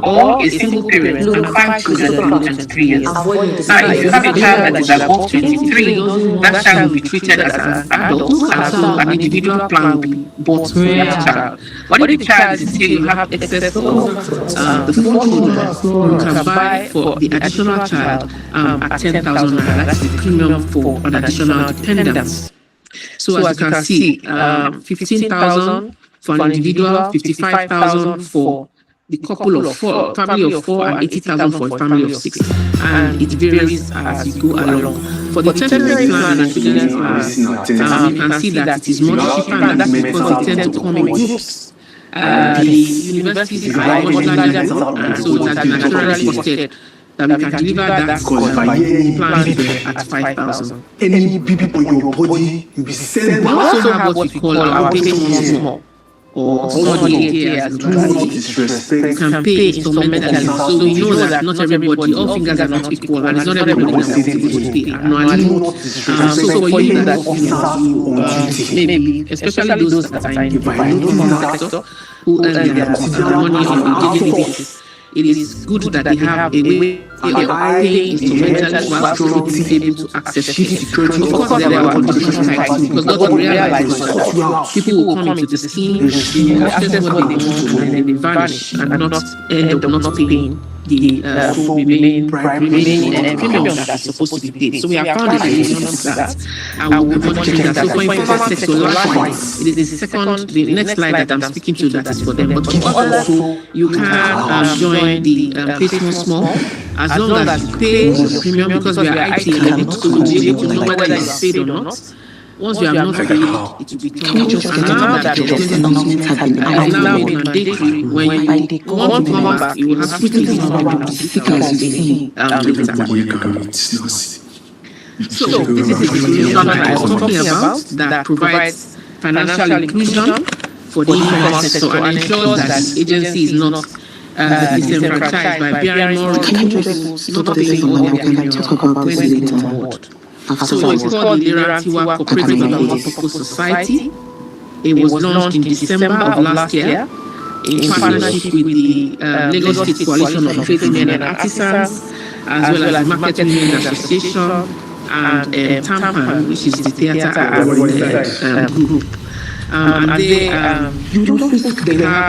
or a single parent and 5 children below 23 years. Now, if you have a child that is above 23, that child will be treated as an adult, and so an individual plan will be bought for that child. But if the child is still, you have excess of the 4 children, you can buy for the additional child at 10,000 naira. That's the premium for an additional dependent. So as you can see, 15,000 for an individual, 55,000 for the couple of 4, family of 4, and 80,000 for a family of 6, and it varies as you go along. For the temporary plan and student plan, you can see that it is much cheaper, and that's because they tend to come in groups. The universities are much larger, and so it has been naturally costed that we can deliver that plan at 5,000. Any people in your body, you be sent. We also have what we call our pay small, or study as do not disrespect. Can pay instrumentally. So we know that not everybody, all fingers are not equal, and it's not everybody that is able to pay annually. So for you that maybe, especially those that are in the private sector who earn their money on a daily basis, it is good that they have a way of paying instrumentally while still being able to access care. Of course, there are conditions tied to, because God will realize that people will come into the scheme, access what they want, and then they vanish and not end up not paying the remaining premium that is supposed to be paid. So we have found a solution to that, and we will monitoring that. So for informal sector, likewise, it is the next slide that I'm speaking to that is for them. But for others, you can join the pay small, as long as you pay the premium, because we are IT enabled, so we'll be able to know whether it's paid or not. Once you have not paid, it will be turned off. And now that the announcement has been has now been mandatory, when you want to come back, you will have to pay the number of later. So this is the solution I was talking about that provides financial inclusion for the informal sector and ensures that the agency is not disenfranchised by bearing more risks, not paying all their premiums when they come on board. So it's called the Ilera Cooperative Multiple Society. It was launched in December of last year in partnership with the Lagos State Coalition of Tradesmen and Artisans, as well as Market Women Association and TAMPAN, which is the Theatre Group. And they have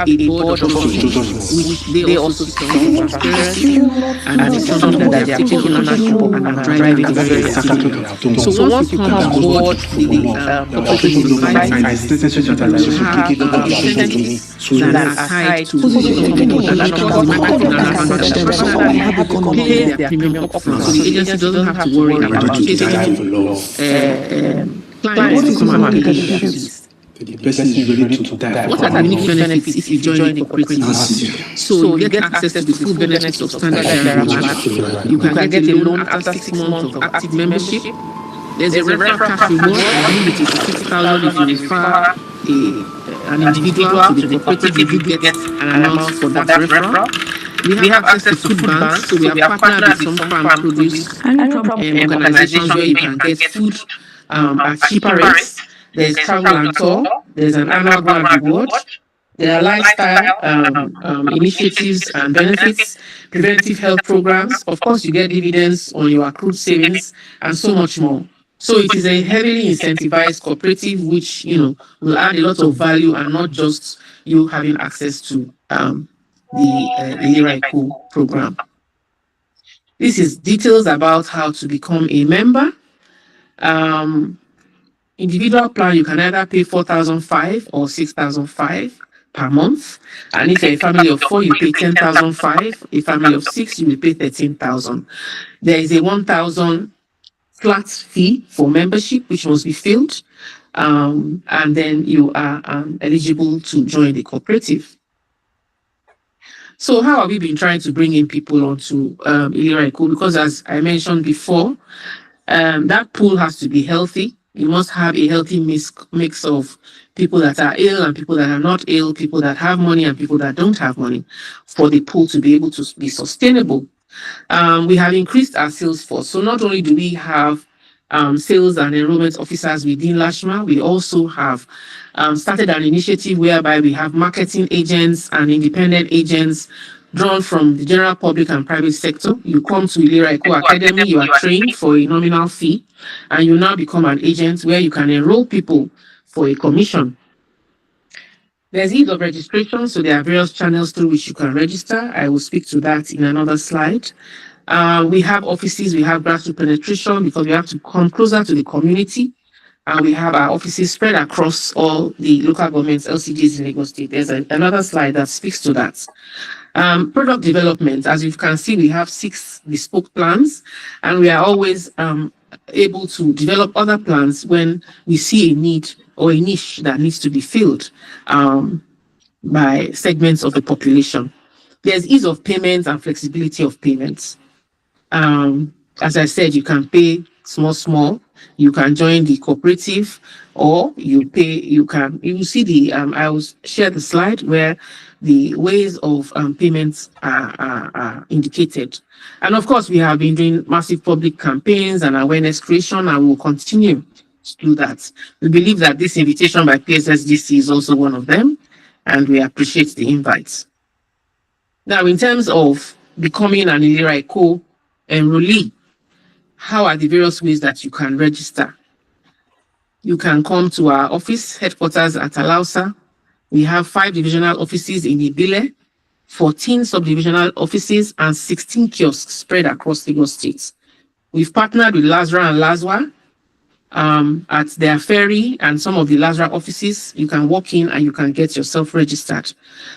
a board of trustees, which they also support transparency, and it's something that they are taking ownership of and are driving very effectively. So once you come on board the cooperative society, you have incentives that are tied to the pay their premium upfront, so the agency doesn't have to worry about chasing clients to come and pay their fees. The person is ready to die. What are the unique benefits if you join the cooperative? So you get access to the full benefits of standard charity. You can get a loan after 6 months of active membership. There's a referral cash reward. I believe it is 6,000 if you refer an individual to the cooperative. You get an amount for that referral. We have access to food banks, so we have partnered with some farm produce organizations where you can get food at cheaper rates. There's travel and tour, there's an annual grant reward, there are lifestyle initiatives and benefits, preventive health programs. Of course, you get dividends on your accrued savings and so much more. So it is a heavily incentivized cooperative, which will add a lot of value and not just you having access to the Ilera program. This is details about how to become a member. Individual plan, you can either pay 4,500 or 6,500 per month. And if you're a family of 4, you pay 10,500. A family of 6, you will pay 13,000. There is a 1,000 flat fee for membership, which must be filled. And then you are eligible to join the cooperative. So how have we been trying to bring in people onto Ilera? Because as I mentioned before, that pool has to be healthy. You must have a healthy mix of people that are ill and people that are not ill, people that have money and people that don't have money, for the pool to be able to be sustainable. We have increased our sales force. So not only do we have sales and enrollment officers within LASHMA, we also have started an initiative whereby we have marketing agents and independent agents drawn from the general public and private sector. You come to Ilera Academy, you are trained for a nominal fee, and you now become an agent where you can enroll people for a commission. There's ease of registration, so there are various channels through which you can register. I will speak to that in another slide. We have offices, we have grassroots penetration because we have to come closer to the community, and we have our offices spread across all the local governments, LCDs in Lagos State. There's another slide that speaks to that. Product development, as you can see, we have 6 bespoke plans, and we are always able to develop other plans when we see a need or a niche that needs to be filled by segments of the population. There's ease of payments and flexibility of payments. As I said, you can pay small, you can join the cooperative, or you will see the, I will share the slide where the ways of payments are indicated. And of course, we have been doing massive public campaigns and awareness creation, and we'll continue to do that. We believe that this invitation by PSSGC is also one of them, and we appreciate the invites. Now, in terms of becoming an Ilera enrollee, how are the various ways that you can register? You can come to our office headquarters at Alausa. We have 5 divisional offices in Ibile, 14 subdivisional offices, and 16 kiosks spread across Lagos State. We've partnered with Lazra and Lazwa at their ferry and some of the Lazra offices. You can walk in and you can get yourself registered.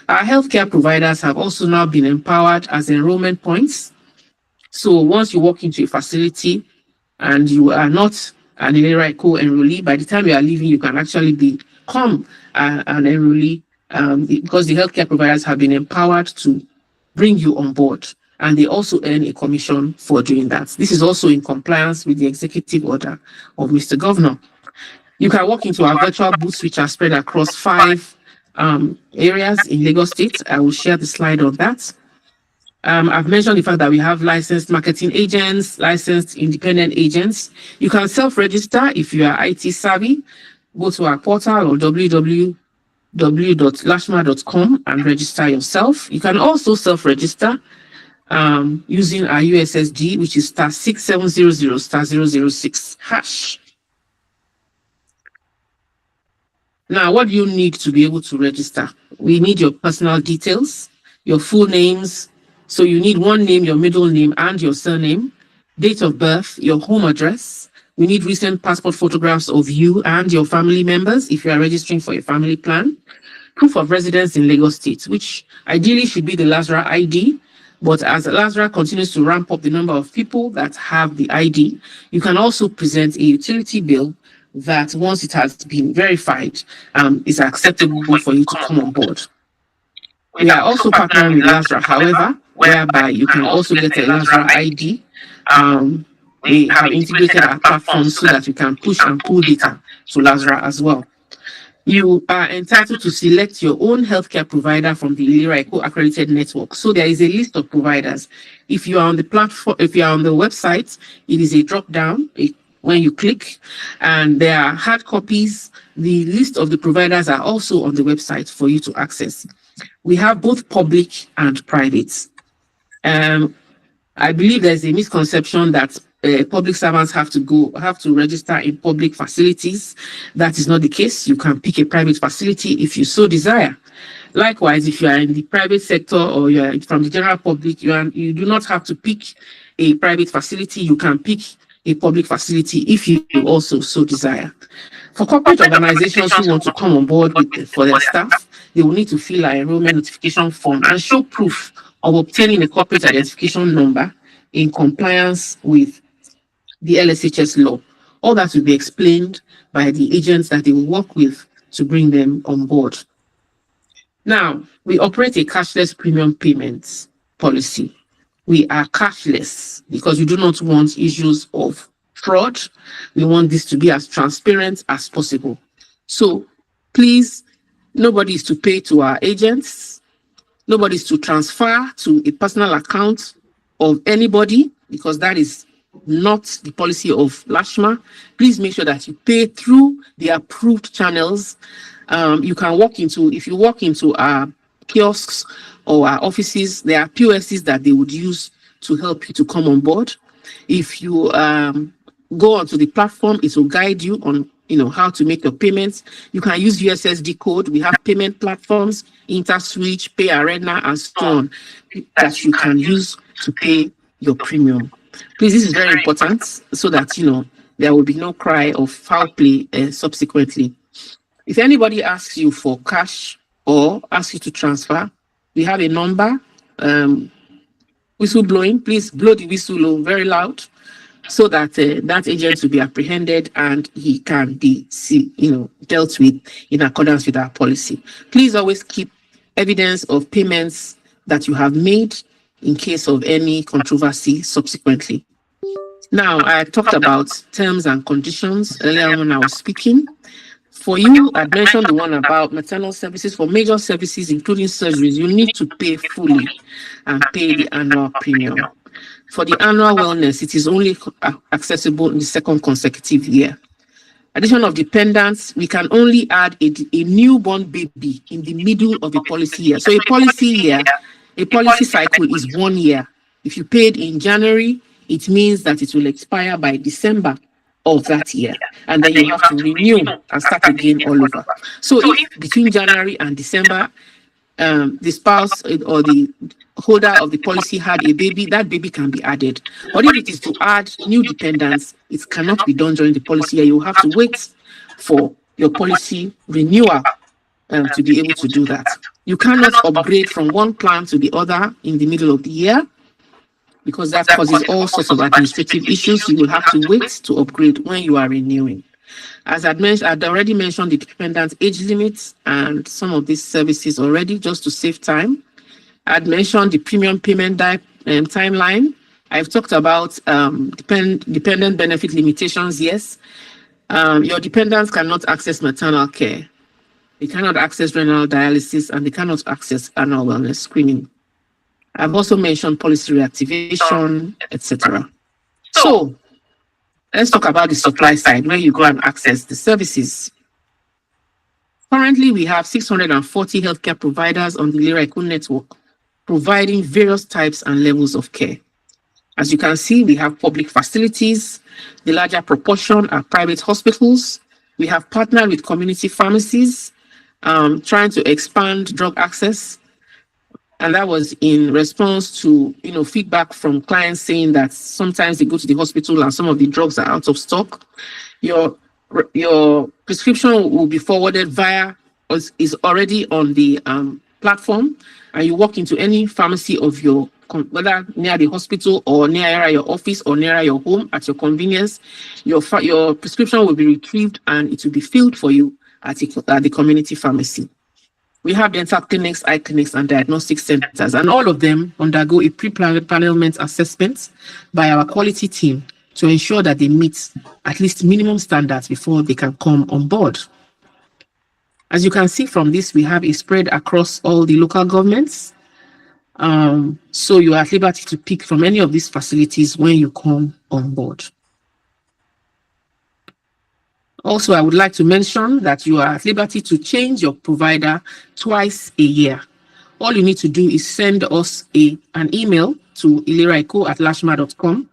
Our healthcare providers have also now been empowered as enrollment points. So once you walk into a facility and you are not an Ilera Eco enrollee. By the time you are leaving, you can actually become an enrollee because the healthcare providers have been empowered to bring you on board, and they also earn a commission for doing that. This is also in compliance with the executive order of Mr. Governor. You can walk into our virtual booths, which are spread across 5 areas in Lagos State. I will share the slide on that. I've mentioned the fact that we have licensed marketing agents, licensed independent agents. You can self-register if you are IT savvy. Go to our portal or www.lashma.com and register yourself. You can also self-register using our USSD, which is *6700*006 hash. Now, what do you need to be able to register? We need your personal details, your full names. So you need one name, your middle name, and your surname, date of birth, your home address. We need recent passport photographs of you and your family members if you are registering for a family plan. Proof of residence in Lagos State, which ideally should be the LASRA ID. But as LASRA continues to ramp up the number of people that have the ID, you can also present a utility bill that once it has been verified, is acceptable for you to come on board. We are also partnering with LASRA, however, whereby you can also get a LASRA ID. We have integrated our platform so that you can push and pull data to LASRA as well. You are entitled to select your own healthcare provider from the Ilera Eco accredited network. So there is a list of providers. If you are on the platform, if you are on the website, it is a drop down when you click, and there are hard copies. The list of the providers are also on the website for you to access. We have both public and private. I believe there's a misconception that public servants have to register in public facilities. That is not the case. You can pick a private facility if you so desire. Likewise, if you are in the private sector or you are from the general public, you do not have to pick a private facility. You can pick a public facility if you also so desire. For corporate organizations who want to come on board for their staff, they will need to fill an enrollment notification form and show proof of obtaining a corporate identification number in compliance with the LSHS law. All that will be explained by the agents that they will work with to bring them on board. Now, we operate a cashless premium payments policy. We are cashless because we do not want issues of fraud. We want this to be as transparent as possible. So please, nobody is to pay to our agents. Nobody is to transfer to a personal account of anybody, because that is not the policy of LASHMA. Please make sure that you pay through the approved channels. You can if you walk into our kiosks or our offices, there are POSs that they would use to help you to come on board. If you go onto the platform, it will guide you on how to make your payments. You can use USSD code. We have payment platforms, InterSwitch, Pay Arena, and so on, that you can use to pay your premium. Please, this is very important so that there will be no cry of foul play subsequently. If anybody asks you for cash or asks you to transfer, we have a number. Whistle blowing, please blow the whistle very loud, so that that agent will be apprehended and he can be dealt with in accordance with our policy. Please always keep evidence of payments that you have made in case of any controversy subsequently. Now, I talked about terms and conditions earlier when I was speaking. For you, I mentioned the one about maternal services. For major services, including surgeries, you need to pay fully and pay the annual premium. For the annual wellness, it is only accessible in the second consecutive year. Addition of dependents, we can only add a newborn baby in the middle of a policy year. So a policy cycle is 1 year. If you paid in January, it means that it will expire by December of that year. And then you have to renew and start again all over. So if between January and December, the spouse or the holder of the policy had a baby, that baby can be added. But if it is to add new dependents, it cannot be done during the policy year. You have to wait for your policy renewal to be able to do that. You cannot upgrade from one plan to the other in the middle of the year. because that causes all sorts of administrative issues. You will have to wait to upgrade when you are renewing. As I'd already mentioned the dependent age limits and some of these services already, just to save time. I'd mentioned the premium payment timeline. I've talked about dependent benefit limitations. Yes, your dependents cannot access maternal care. They cannot access renal dialysis, and they cannot access annual wellness screening. I've also mentioned policy reactivation, etc. So let's talk about the supply side, where you go and access the services. Currently, we have 640 healthcare providers on the Ilera Eco network, providing various types and levels of care. As you can see, we have public facilities. The larger proportion are private hospitals. We have partnered with community pharmacies, trying to expand drug access. And that was in response to feedback from clients saying that sometimes they go to the hospital and some of the drugs are out of stock. Your prescription will be forwarded is already on the platform, and you walk into any pharmacy of whether near the hospital or near your office or near your home at your convenience, your prescription will be retrieved and it will be filled for you at the community pharmacy. We have dental clinics, eye clinics, and diagnostic centers, and all of them undergo a pre-panelment assessment by our quality team to ensure that they meet at least minimum standards before they can come on board. As you can see from this, we have a spread across all the local governments. So you are at liberty to pick from any of these facilities when you come on board. Also, I would like to mention that you are at liberty to change your provider twice a year. All you need to do is send us an email to ileraeco@lashma.com,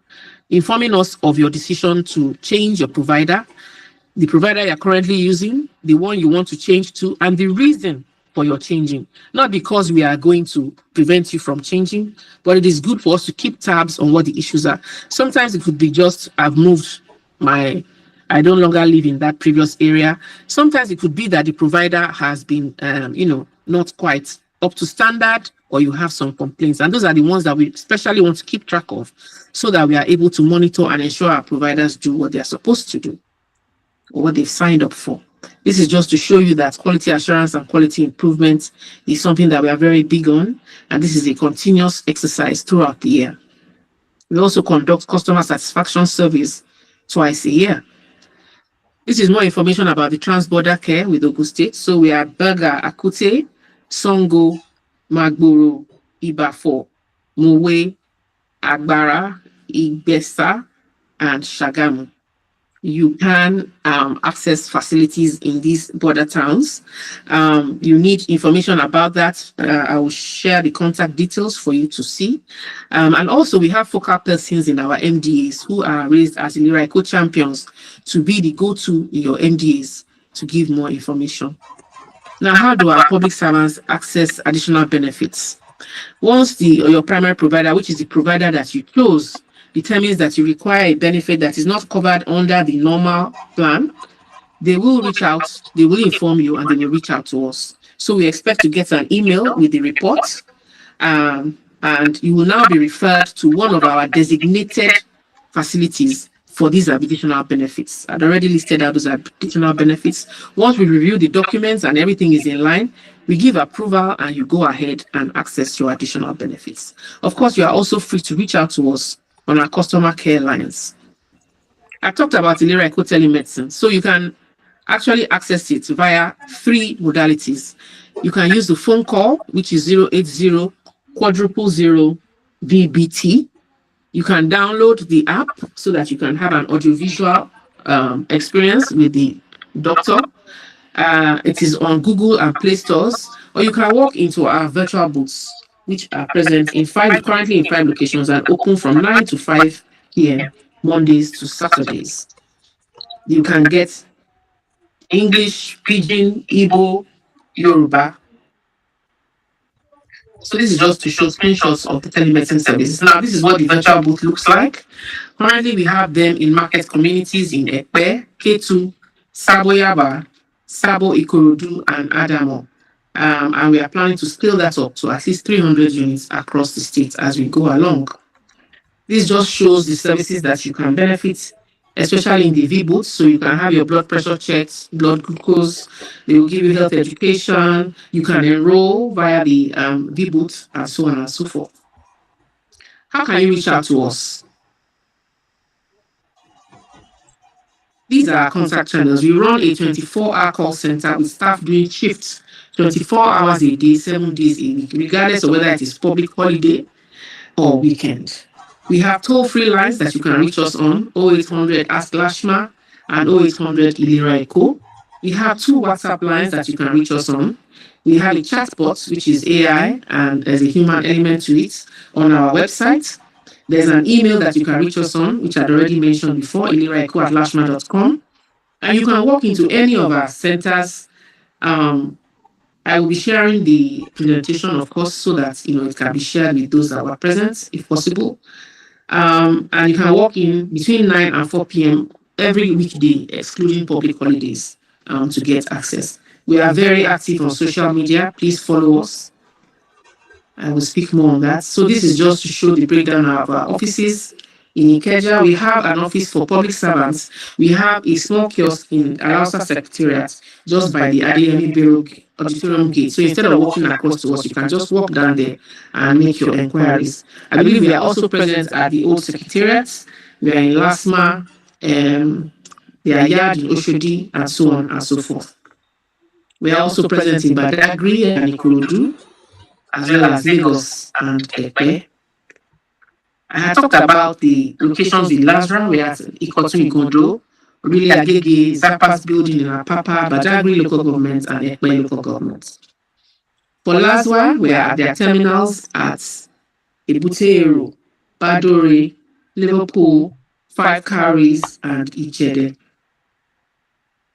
informing us of your decision to change your provider, the provider you're currently using, the one you want to change to, and the reason for your changing. Not because we are going to prevent you from changing, but it is good for us to keep tabs on what the issues are. Sometimes it could be just, I've moved I no longer live in that previous area. Sometimes it could be that the provider has been, not quite up to standard, or you have some complaints. And those are the ones that we especially want to keep track of so that we are able to monitor and ensure our providers do what they're supposed to do, or what they've signed up for. This is just to show you that quality assurance and quality improvement is something that we are very big on, and this is a continuous exercise throughout the year. We also conduct customer satisfaction surveys twice a year. This is more information about the trans-border care with Ogun State. So we are Berga, Akute, Songo, Magboro, Ibafo, Mowe, Agbara, Igbesa, and Shagamu. You can access facilities in these border towns. You need information about that. I will share the contact details for you to see. And also we have focal persons in our MDAs who are raised as Ilera Eco champions to be the go-to in your MDAs to give more information. Now, how do our public servants access additional benefits? Once your primary provider, which is the provider that you chose, determines that you require a benefit that is not covered under the normal plan, they will reach out, they will inform you, and they will reach out to us. So we expect to get an email with the report, and you will now be referred to one of our designated facilities for these additional benefits. I'd already listed out those additional benefits. Once we review the documents and everything is in line, we give approval and you go ahead and access your additional benefits. Of course, you are also free to reach out to us on our customer care lines. I talked about Ilera Eco telemedicine, so you can actually access it via 3 modalities. You can use the phone call, which is 080 000 VBT. You can download the app so that you can have an audiovisual experience with the doctor. It is on Google and Play stores, or you can walk into our virtual booths, which are present currently in 5 locations and open from 9 to 5 p.m. Mondays to Saturdays. You can get English, Pidgin, Igbo, Yoruba. So this is just to show screenshots of the telemedicine services. Now, this is what the virtual booth looks like. Currently, we have them in market communities in Ekpe, Ketu, Sabo Yaba, Sabo Ikorodu, and Adamo. And we are planning to scale that up to at least 300 units across the state as we go along. This just shows the services that you can benefit, especially in the V-booth. So you can have your blood pressure checked, blood glucose. They will give you health education. You can enroll via the V-booth and so on and so forth. How can you reach out to us? These are our contact channels. We run a 24-hour call center with staff doing shifts 24 hours a day, 7 days a week, regardless of whether it is public holiday or weekend. We have toll-free lines that you can reach us on, 0800 Ask Lashma and 0800 Ilera Eco. We have 2 WhatsApp lines that you can reach us on. We have a chatbot, which is AI, and there's a human element to it on our website. There's an email that you can reach us on, which I'd already mentioned before, ileraeco@lashma.com. And you can walk into any of our centers. I will be sharing the presentation, of course, so that it can be shared with those that were present, if possible. And you can walk in between 9 and 4 p.m. every weekday, excluding public holidays, to get access. We are very active on social media. Please follow us. I will speak more on that. So this is just to show the breakdown of our offices. In Ikeja, we have an office for public servants. We have a small kiosk in Alausa Secretariat, just by the Adeyemi Bureau Auditorium Gate. So instead of walking across to us, you can just walk down there and make your inquiries. I believe we are also present at the old Secretariat. We are in Lasma, the Ayad in Oshodi, and so on and so forth. We are also present in Badagry and Ikorodu, as well as Lagos and Epe. I had talked about the locations in Lazra. We are at Ikotu Igondo, really Agege, Zapa's building in Apapa, Badagry local government, and Epe local government. For Lazwa, we are at their terminals at Ebute-Eru, Badore, Liverpool, Five Carries, and Ijede.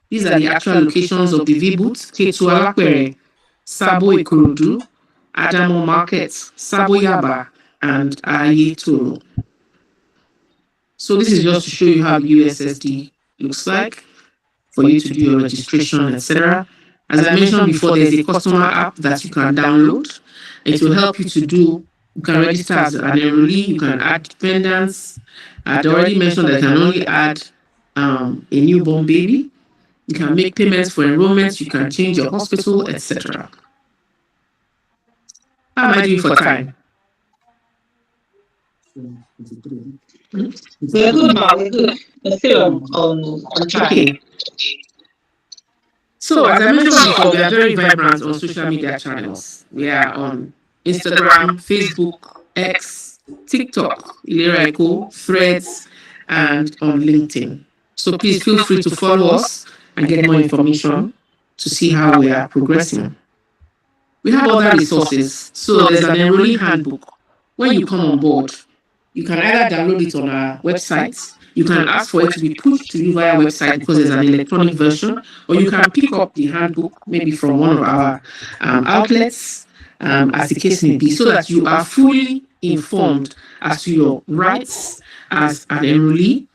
These are the actual locations of the V-booth: Ketu Alakwere, Sabo Ikorodu, Adamo Market, Sabo Yaba, and Aye Toro. So this is just to show you how USSD looks like for you to do your registration, etc. As I mentioned before, there's a customer app that you can download. It will help you to do. You can register as an enrollee. You can add dependents. I'd already mentioned that you can only add a newborn baby. You can make payments for enrollments. You can change your hospital, etc. How am I doing for time? We're good, ma. We're good. We're still on track. Okay. So, as I mentioned before, we are very vibrant on social media channels. We are on Instagram, Facebook, X, TikTok, Ilera Eco, Threads, and on LinkedIn. So please feel free to follow us and get more information to see how we are progressing. We have other resources. So there's an enrollee handbook. When you come on board, you can either download it on our website. You can ask for it to be pushed to you via website because there's an electronic version, or you can pick up the handbook maybe from one of our outlets, as the case may be, so that you are fully informed as to your rights as an enrollee.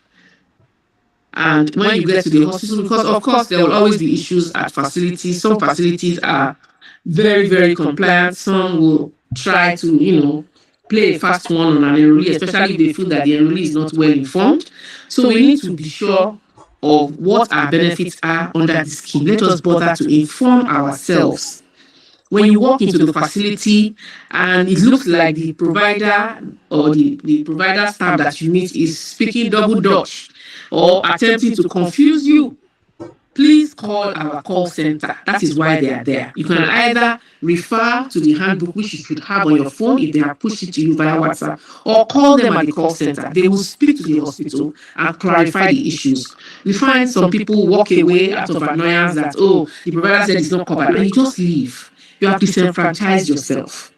And when you get to the hospital, because of course there will always be issues at facilities. Some facilities are very, very compliant. Some will try to, play a fast one on an enrollee, especially if they feel that the enrollee is not well informed. So we need to be sure of what our benefits are under the scheme. Let us bother to inform ourselves. When you walk into the facility and it looks like the provider or the provider staff that you meet is speaking double Dutch or attempting to confuse you, please call our call center. That is why they are there. You can either refer to the handbook, which you should have on your phone if they have pushed it to you via WhatsApp, or call them at the call center. They will speak to the hospital and clarify the issues. We find some people walk away out of annoyance that, the provider said it's not covered, and you just leave. You have disenfranchised yourself.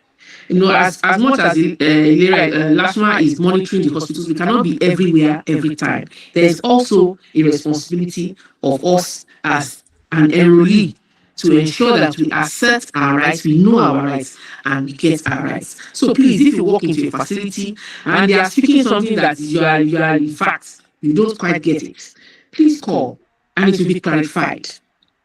As much as Lashma is monitoring the hospitals, we cannot be everywhere every time. There is also a responsibility of us as an enrollee to ensure that we assert our rights, we know our rights, and we get our rights. So please, if you walk into a facility and they are speaking something that you are in fact, you don't quite get it, please call and it will be clarified.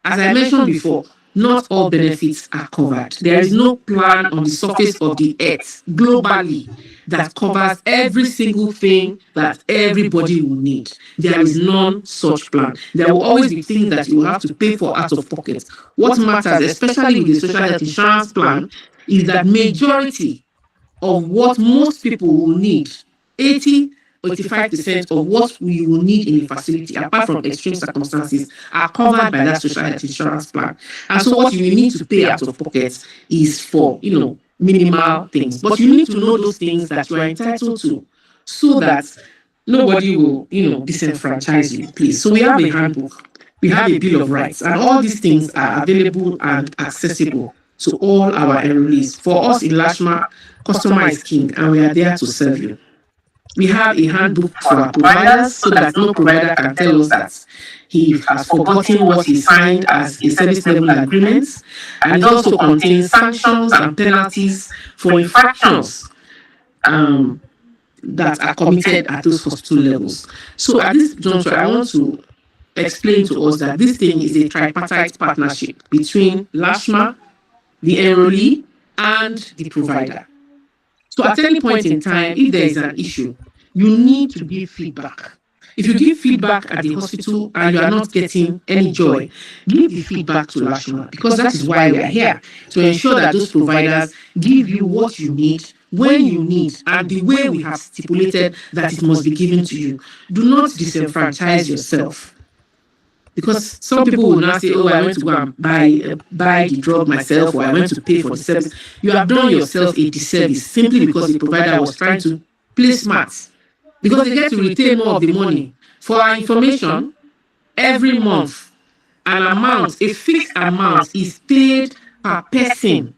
As I mentioned before, not all benefits are covered. There is no plan on the surface of the earth globally that covers every single thing that everybody will need. There is none such plan. There will always be things that you will have to pay for out of pocket. What matters, especially with the social health insurance plan, is that majority of what most people will need, 85% of what we will need in a facility, apart from extreme circumstances, are covered by that social health insurance plan. And so what you need to pay out of pocket is for, minimal things. But you need to know those things that you are entitled to so that nobody will, disenfranchise you, please. So we have a handbook, we have a Bill of Rights, and all these things are available and accessible to all our enrollees. For us in Lashma, customer is king, and we are there to serve you. We have a handbook for our providers so that no provider can tell us that he has forgotten what he signed as a service level agreement. And it also contains sanctions and penalties for infractions that are committed at those hospital levels. So at this juncture, I want to explain to us that this thing is a tripartite partnership between Lashma, the enrollee, and the provider. So at any point in time, if there is an issue, you need to give feedback. If you give feedback at the hospital and you are not getting any joy, give the feedback to Lashma, because that is why we are here, to ensure that those providers give you what you need, when you need, and the way we have stipulated that it must be given to you. Do not disenfranchise yourself. Because some people will now say, oh, I went to go and buy the drug myself, or I went to pay for the service. You have done yourself a disservice simply because the provider was trying to play smart. Because they get to retain more of the money. For our information, every month, a fixed amount is paid per person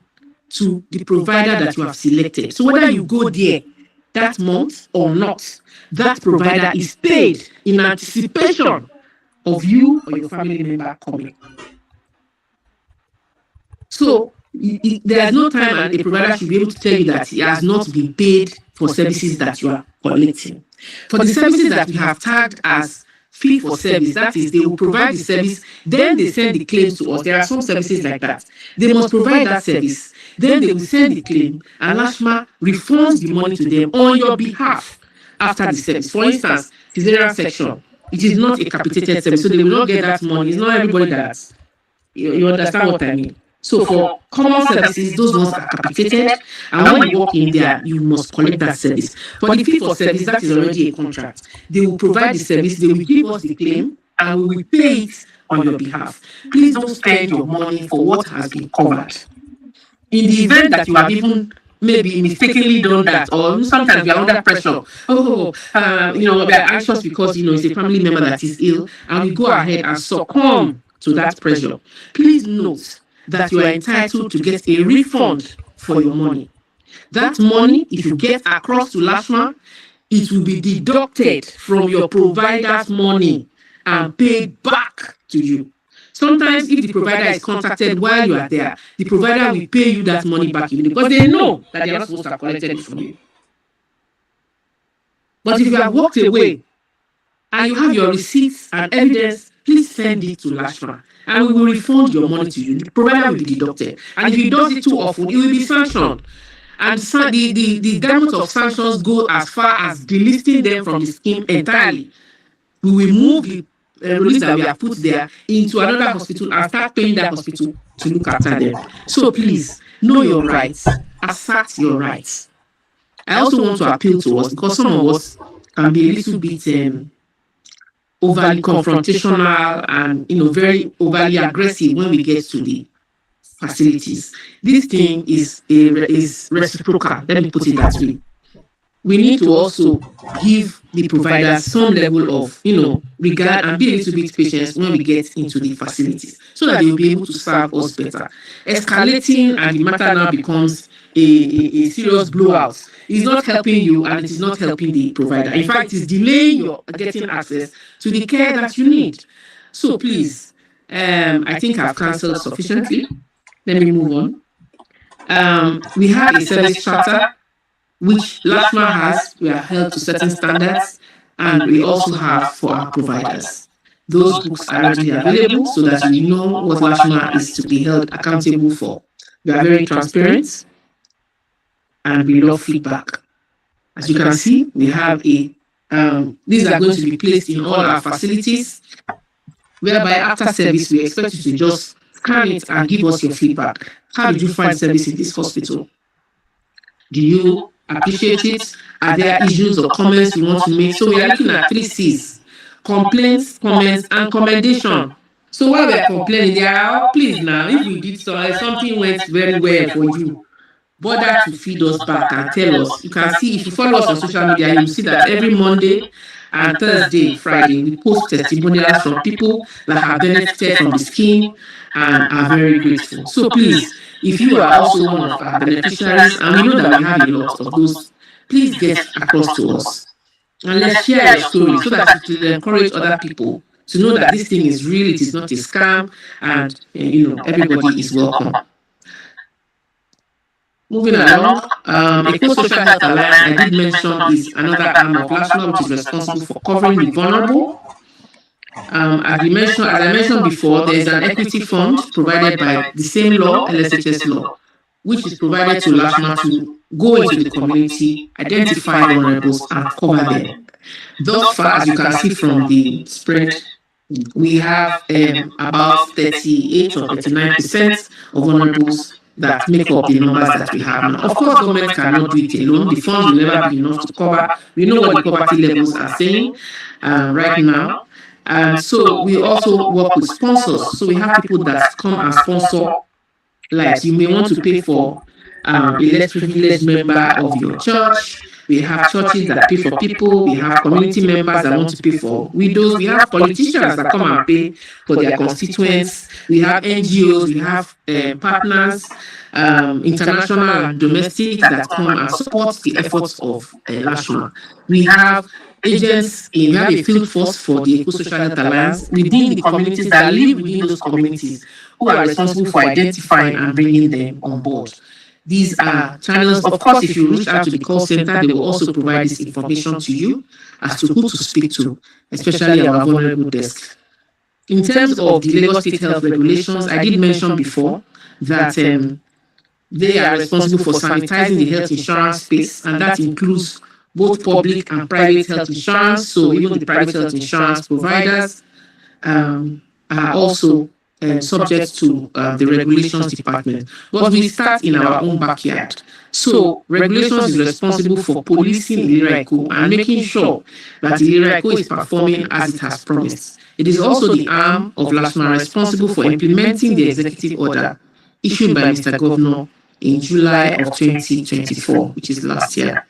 to the provider that you have selected. So whether you go there that month or not, that provider is paid in anticipation of you or your family member coming. So there's no time and a provider should be able to tell you that he has not been paid for services that you are collecting. For the services that we have tagged as fee for service, that is, they will provide the service, then they send the claims to us. There are some services like that. They must provide that service, then they will send the claim, and Lashma refunds the money to them on your behalf after the service. For instance, cesarean section, it is not a capitated service, so they will not get that money. It's not everybody that you understand what I mean. So for common services, those ones are capitated, and when you walk in there, you must collect that service. For the fee for service, that is already a contract. They will provide the service, they will give us the claim, and we will pay it on your behalf. Please don't spend your money for what has been covered. In the event that you have even maybe mistakenly done that, or sometimes we are under pressure. We are anxious because it's a family member that is ill, and we go ahead and succumb to that pressure. Please note that you are entitled to get a refund for your money. That money, if you get across to Lashma, it will be deducted from your provider's money and paid back to you. Sometimes if the provider is contacted while you are there, the provider will pay you that money back because they know that they are not supposed to have collected it from you. But if you have walked away and you have your receipts and evidence, please send it to Lashma and we will refund your money to you. The provider will be deducted. And if he does it too often, it will be sanctioned. And the gamut of sanctions go as far as delisting them from the scheme entirely. We will move the release that we have put there into another hospital and start paying that hospital to look after them. So please, know your rights, assert your rights. I also want to appeal to us because some of us can be a little bit overly confrontational and very overly aggressive when we get to the facilities. This thing is reciprocal. Let me put it that way. We need to also give the providers some level of, regard and be a little bit patient when we get into the facilities so that they will be able to serve us better. Escalating and the matter now becomes a serious blowout. It's not helping you and it is not helping the provider. In fact, it is delaying your getting access to the care that you need. So please, I think I've cancelled sufficiently. Let me move on. We have a service charter which Lashma has. We are held to certain standards, and we also have for our providers. Those books are readily available so that you know what LASHMA is to be held accountable for. We are very transparent and we love feedback. As you can see, we have these are going to be placed in all our facilities, whereby after service, we expect you to just scan it and give us your feedback. How did you find service in this hospital? Do you appreciate it? Are there issues or comments you want to make? So we are looking at 3 C's: complaints, comments, and commendation. So while we are complaining, they are, oh, please now, if we did something went very well for you, bother to feed us back and tell us. You can see, if you follow us on social media, you will see that every Monday and Thursday, Friday, we post testimonials from people that have benefited from the scheme and are very grateful. So please, if you are also one of our beneficiaries, and we know that we have a lot of those, please get across to us. And let's share your story so that it will encourage other people to know that this thing is real, it is not a scam, and everybody is welcome. Moving along, Eco-Social Health Alliance, I did mention, is another arm of LASHMA, which is responsible for covering the vulnerable. As I mentioned before, there is an equity fund provided by the same law, LSHS law, which is provided to LASHMA to go into the community, identify vulnerables, and cover them. Thus far, as you can see from the spread, we have about 38 or 39% of vulnerables that make up the numbers that we have now. Of course, government cannot do it alone. The funds will never be enough to cover. We know what the poverty levels are saying right now. And so we also work with sponsors. So we have people that come and sponsor lives. You may want to pay for a less privileged member of your church. We have churches that pay for people. We have community members that want to pay for widows. We have politicians that come and pay for their constituents. We have NGOs. We have partners, international and domestic, that come and support the efforts of LASHMA. We have agents, we have a field force for the Eco-Social Health Alliance within the communities that live within those communities, who are responsible for identifying and bringing them on board. These are channels. Of course, if you reach out to the call center, they will also provide this information to you as to who to speak to, especially our vulnerable desk. In terms of the Lagos State Health regulations, I did mention before that they are responsible for sanitizing the health insurance space, and that includes both public and private health insurance. So even the private health insurance providers are also subject to the regulations department. But we start in our own backyard. So regulations is responsible for policing Ilera Eco and making sure that Ilera Eco is performing as it has promised. It is also the arm of LASHMA responsible for implementing the executive order issued by Mr. Governor in July of 2024, which is last year.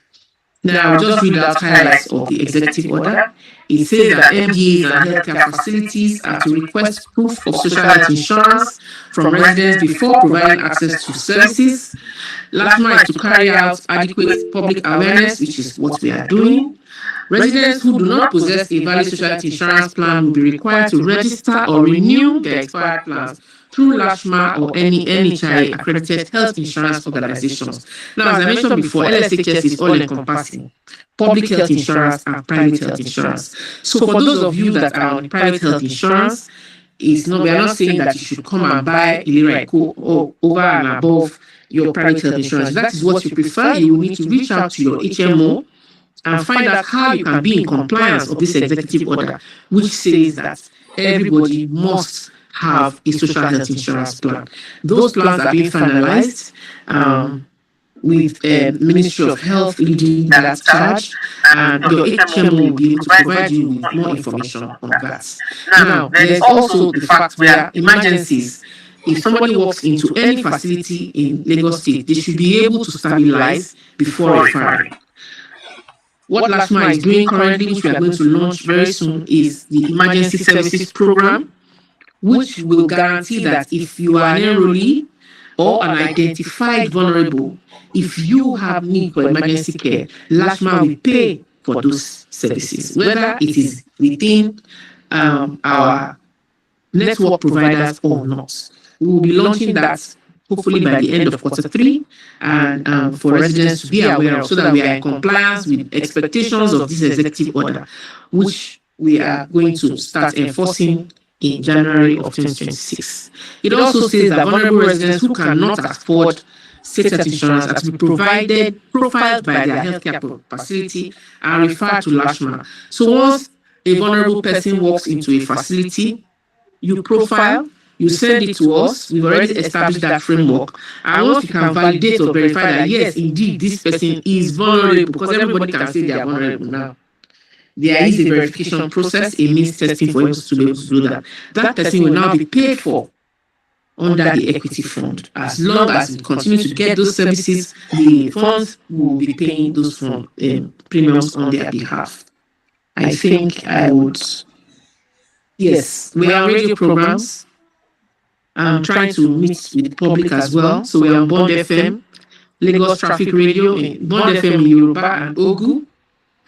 Now, I'll just read out highlights of the executive order. It says that MDAs and healthcare facilities are to request proof of social health insurance from residents before providing access to services. LASHMA is to carry out adequate public awareness, which is what we are doing. Residents who do not possess a valid social health insurance plan will be required to register or renew their expired plans through LASHMA or any NHI accredited health insurance organizations. Now, as I mentioned before, LSHS is all-encompassing: public health insurance and private health insurance. So for those of you that are on private health insurance, we are not saying that you should come and buy Ilera Eco over and above your private health insurance. If that is what you prefer, you will need to reach out to your HMO and find out how you can be in compliance of this executive order, which says that everybody must have a social health insurance plan. Those plans are being finalized with Ministry of Health leading that charge, and your HMO will be able to provide you with more information on that. Now, there's also the fact where emergencies, if somebody walks into any facility in Lagos State, they should be able to stabilize before referring. What LASHMA is doing currently, which we are going to launch very soon, is the Emergency Services Program, which will guarantee that if you are an enrollee or an identified vulnerable, if you have need for emergency care, LASHMA will pay for those services, whether it is within our network providers or not. We will be launching that hopefully by the end of Q3, and for residents to be aware of, so that we are in compliance with expectations of this executive order, which we are going to start enforcing in January of 2026. It also says that vulnerable residents who cannot afford state health insurance are to be profiled by their healthcare facility and referred to LASHMA. So once a vulnerable person walks into a facility, you profile, you send it to us. We've already established that framework. And once you can validate or verify that, yes, indeed, this person is vulnerable, because everybody can say they are vulnerable now. There is a verification process, a means testing for us to be able to do that. That person will now be paid for under the equity fund. As long as we continue to get those services, the funds will be paying those premiums on their behalf. I think I would. Yes, we are on radio programs. I'm trying to meet with the public as well. So we are on Bond FM, Lagos Traffic Radio, Bond FM in Yoruba and Ogu,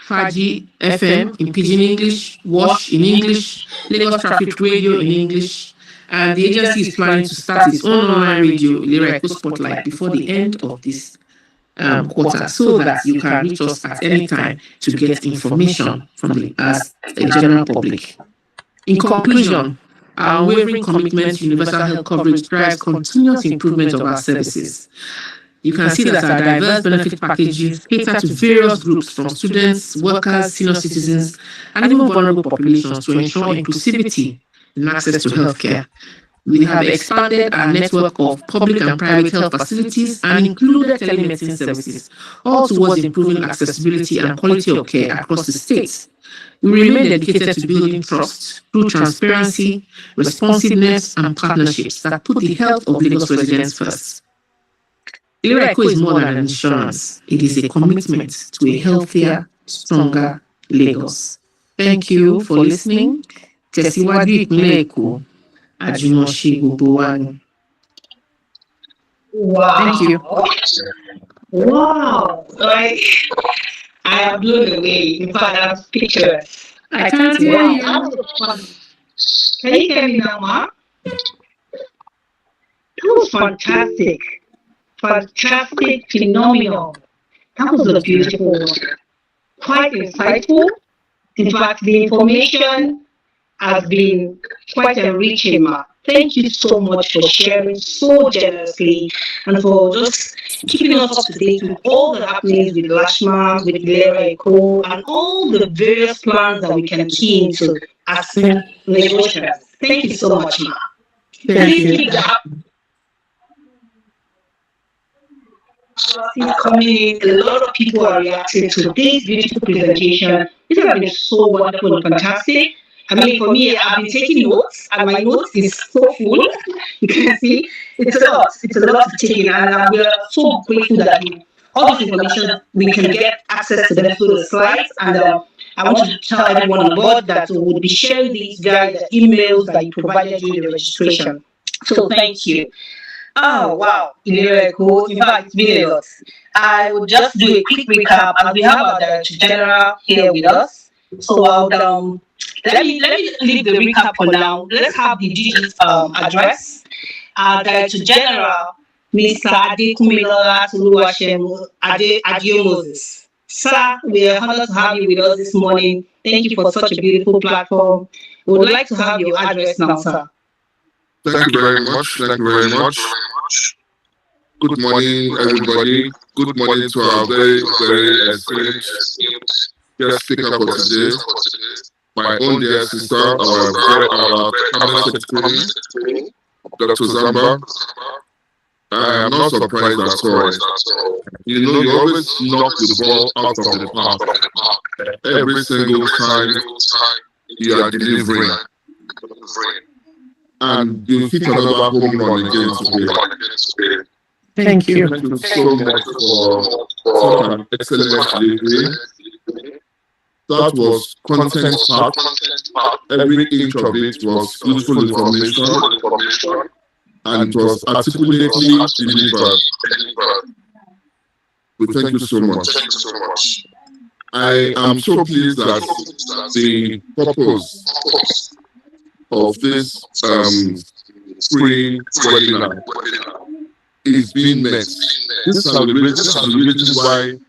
Faji FM in Pidgin English, Wash in English, Lagos Traffic Radio in English. And the agency is planning to start its own online radio, Ilera Eco Spotlight, before the end of this quarter, so that you can reach us at any time to get information from the general public. In conclusion, our unwavering commitment to universal health coverage drives continuous improvement of our services. You can see that our diverse benefit packages cater to various groups, from students, workers, senior citizens, and even vulnerable populations, to ensure inclusivity in access to healthcare. We have expanded our network of public and private health facilities and included telemedicine services, all towards improving accessibility and quality of care across the states. We remain dedicated to building trust through transparency, responsiveness, and partnerships that put the health of Lagos residents first. Ilera Eco is more than an insurance. It is a commitment to a healthier, stronger Lagos. Thank you for listening. Tẹ̀síwájú ìpínlẹ̀ Èkó, àjùmọ̀ṣe gbogbo wa ni. Wow. Thank you. Wow. Like, I am blown away. In fact, I'm speechless. I can't hear you. Can you hear me now, Ma? That was fantastic. Fantastic, phenomenal. That was a beautiful one. Quite insightful. In fact, the information has been quite enriching, Ma. Thank you so much for sharing so generously and for just keeping us up to date with all the happenings with LASHMA, with Ilera Eco, and all the various plans that we can key into as Lagosians. Thank you so much, Ma. Please keep that coming in. A lot of people are reacting to this beautiful presentation. This has been so wonderful and fantastic. I mean, for me, I've been taking notes, and my notes is so full. You can see it's a lot. It's a lot to take in, and we are so grateful that all this information we can get access to them through the slides. And I want to tell everyone on board that we will be sharing these via the emails that you provided during the registration. So thank you. Oh wow, Ilera Eco. In fact, it's been a lot. I will just do a quick recap as we have our Director General here with us. So I'll let me leave the recap for now. Let's have the digit address. Our Director General, Mr. Adekunmilola Toluwashem Adio Moses. Sir, we are honored to have you with us this morning. Thank you for such a beautiful platform. We would like to have your address now, sir. Thank you very much. Thank you very much. Good morning, everybody. Good morning to our very, very esteemed guest speaker for today. My own dear sister, our cabinet secretary, Dr. Zamba. I am not surprised at all. You know, you always knock the ball out of the park. Every single time you are delivering. And you hit another home run again today. Thank you. Thank you so much for such an excellent delivery. That was content packed. Every inch of it was useful information and was articulately delivered. We thank you so much. I am so pleased that the purpose of this free webinar is being met. This is the reason why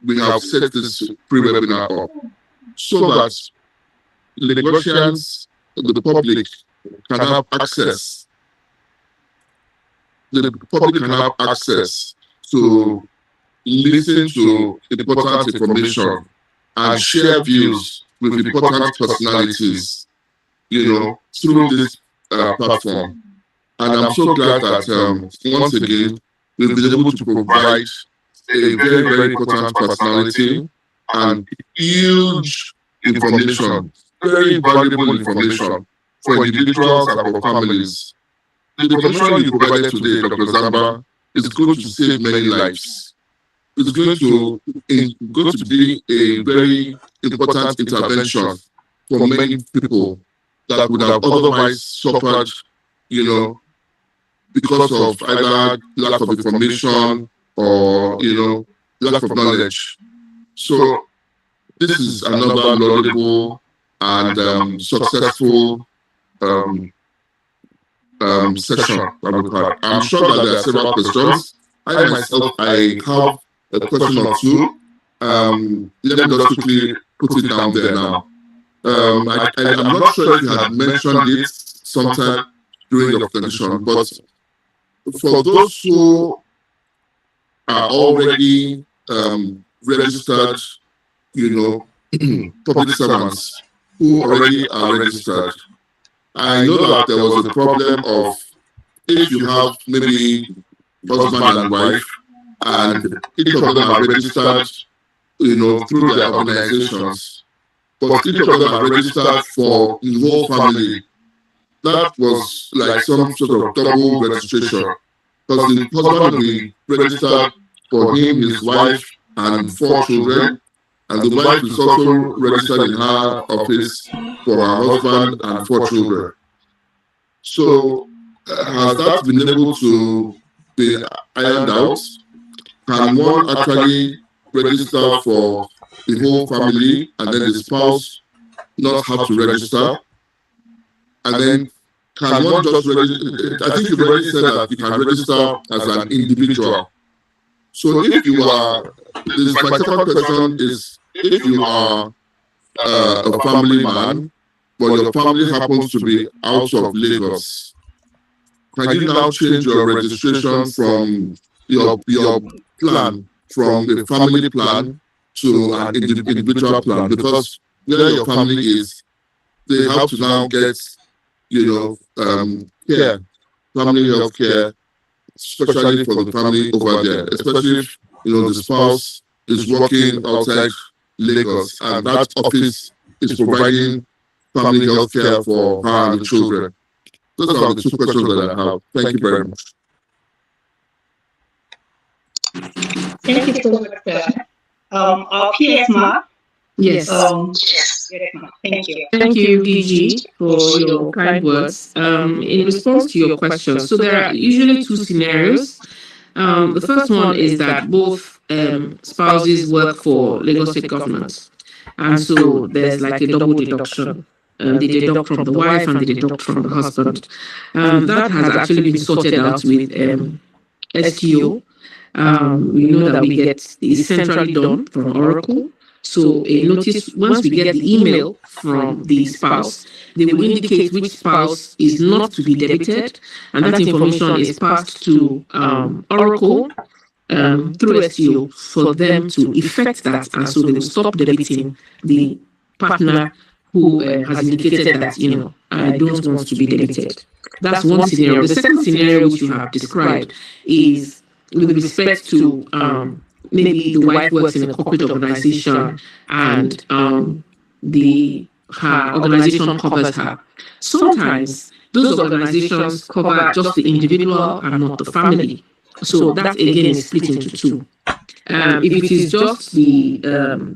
we have set this free webinar up, so that Lagosians, the public can have access. The public can have access to listen to important information and share views with important personalities, through this platform. And I'm so glad that once again, we've been able to provide a very, very important personality and huge information, very valuable information for individuals and for families. The information you provided today, Dr. Zamba, is going to save many lives. It's going to be a very important intervention for many people that would have otherwise suffered, because of either lack of information or, lack of knowledge. So this is another laudable and successful session that we've had. I'm sure that there are several questions. I myself, I have a question or two. Let me just quickly put it down there now. I'm not sure if you had mentioned it sometime during your presentation, but for those who are already registered, public servants who already are registered, I know that there was a problem of if you have maybe husband and wife, and each of them are registered, through their organizations, but each of them are registered for the whole family. That was like some sort of double registration, because the husband will be registered for him, his wife, and 4 children, and the wife is also registered in her office for her husband and 4 children. So has that been able to be ironed out? Can one actually register for the whole family and then the spouse not have to register? And then can one just register? I think you've already said that you can register as an individual. So if you are, my second question is, if you are a family man, but your family happens to be out of Lagos, can you now change your registration from your plan, from a family plan to an individual plan? Because where your family is, they have to now get, care, family health care, especially for the family over there, especially if, the spouse is working outside Lagos and that office is providing family health care for her and the children. Those are the 2 questions that I have. Thank you very much. Thank you so much, sir. Our PS Mark? Yes. Thank you. Thank you, DG, for your kind words. In response to your question, so there are usually 2 scenarios. The first one is that both spouses work for Lagos State government, and so there's like a double deduction. They deduct from the wife and they deduct from the husband. That has actually been sorted out with STO. We know that we get it's centrally done from Oracle. So a notice, once we get the email from the spouse, they will indicate which spouse is not to be debited, and that information is passed to Oracle through STO for them to effect that, and so they will stop debiting the partner who has indicated that, I don't want to be debited. That's one scenario. The second scenario which you have described is with respect to maybe the wife works in a corporate organization and her organization covers her. Sometimes those organizations cover just the individual and not the family. So that again is split into 2. If it is just the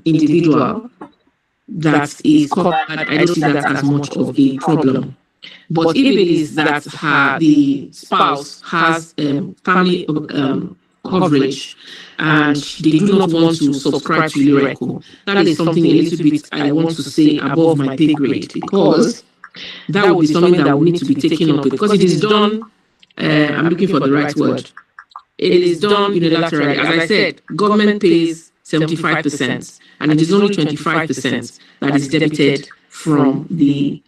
individual that is covered, I don't see that as much of a problem. But if it is that the spouse has family coverage and they do not want to subscribe to Ilera, that is something a little bit, I want to say, above my pay grade, because that would be something that will need to be taken up with, because it is done, I'm looking for the right word, it is done unilaterally. As I said, government pays 75%, and it is only 25% that is debited from the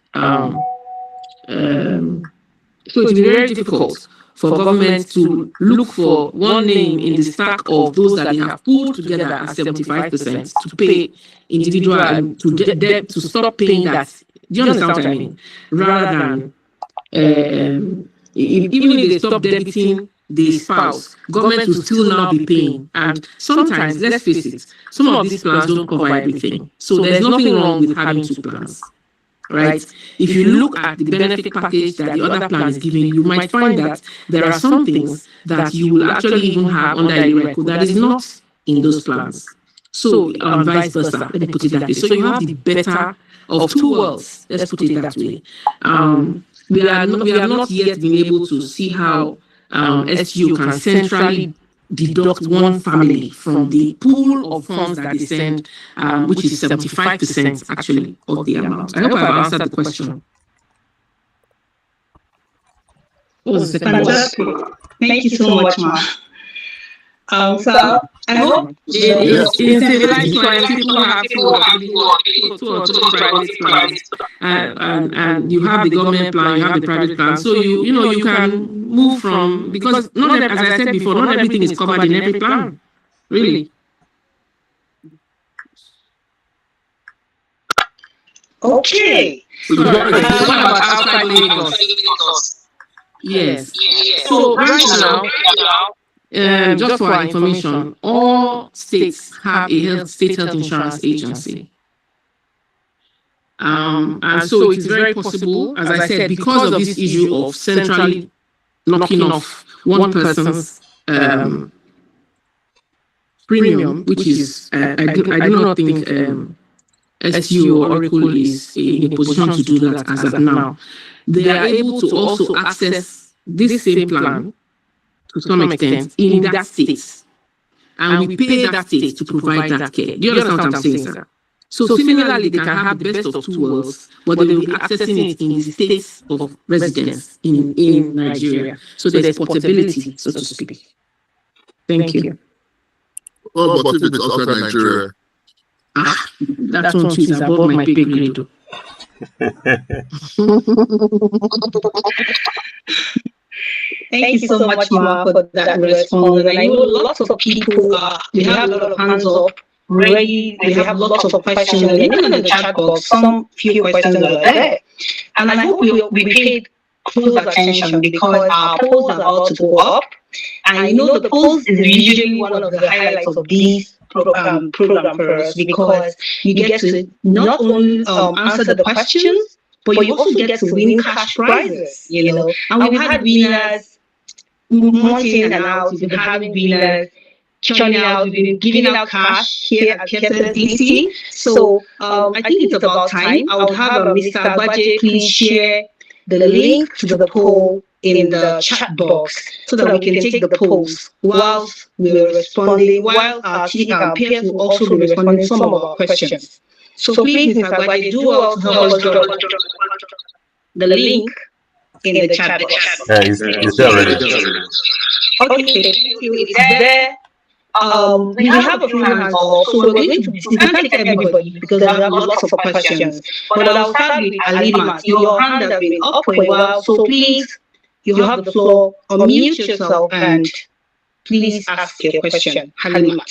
so it will be very difficult for government to look for one name in the stack of those that they have pulled together as 75% to pay individual to stop paying that. Do you understand what I mean? Rather than even if they stop debiting the spouse, government will still now be paying. And sometimes, let's face it, some of these plans don't cover everything. So there's nothing wrong with having two plans. Right? If you look at the benefit package that the other plan is giving, you might find that there are some things that you will actually even have under Ilera that is not in those plans. So vice versa, let me put it that way. So you have the better of two worlds, let's put it that way. We have not yet been able to see how SU can centrally deduct one family from the pool of funds that they send, which is 75% actually of the amount. I hope I've answered the question. What was the second one? Thank you so much, Ma. So I hope in civilized life, people have two or three private plans, and you have the government plan, you have the private plan. So you can move from, because not, as I said before, not everything is covered in every plan, really. Okay. So what about outside Lagos? Yes. So right now, just for our information, all states have a state health insurance agency. And so it is very possible, as I said, because of this issue of centrally knocking off one person's premium, which is, I do not think SU or Oracle is in a position to do that as of now. They are able to also access this same plan to some extent in that state. And we pay that state to provide that care. Do you understand what I'm saying, sir? So similarly, they can have the best of two worlds, but they will be accessing it in the states of residence in Nigeria. So there's portability, so to speak. Thank you. What about if it's outside Nigeria? That one too is above my pay grade. Thank you so much, Ma, for that response. And I know lots of people, they have a lot of hands up, ready, they have lots of questions, and even in the chat box, some few questions are there. And I hope we paid close attention because our polls are about to go up. And you know, the polls is usually one of the highlights of these program for us, because you get to not only answer the questions, but you also get to win cash prizes, And we've had winners monthly in and out. We've been having winners churning out. We've been giving out cash here at KSSDC. So I think it's about time. I would have Mr. Agbaje please share the link to the poll in the chat box so that we can take the polls whilst we're responding, while our peers will also be responding to some of our questions. So please, Mr. Agbaje, do also help us drop the link in the chat box. Yeah, it's there already. Okay, thank you. It's there. We have a few hands up, so we're going to, we can't take everybody because we have lots of questions. But I'll start with Alima. Your hand has been up for a while, so please, you have the floor. Unmute yourself and please ask your question. Halima.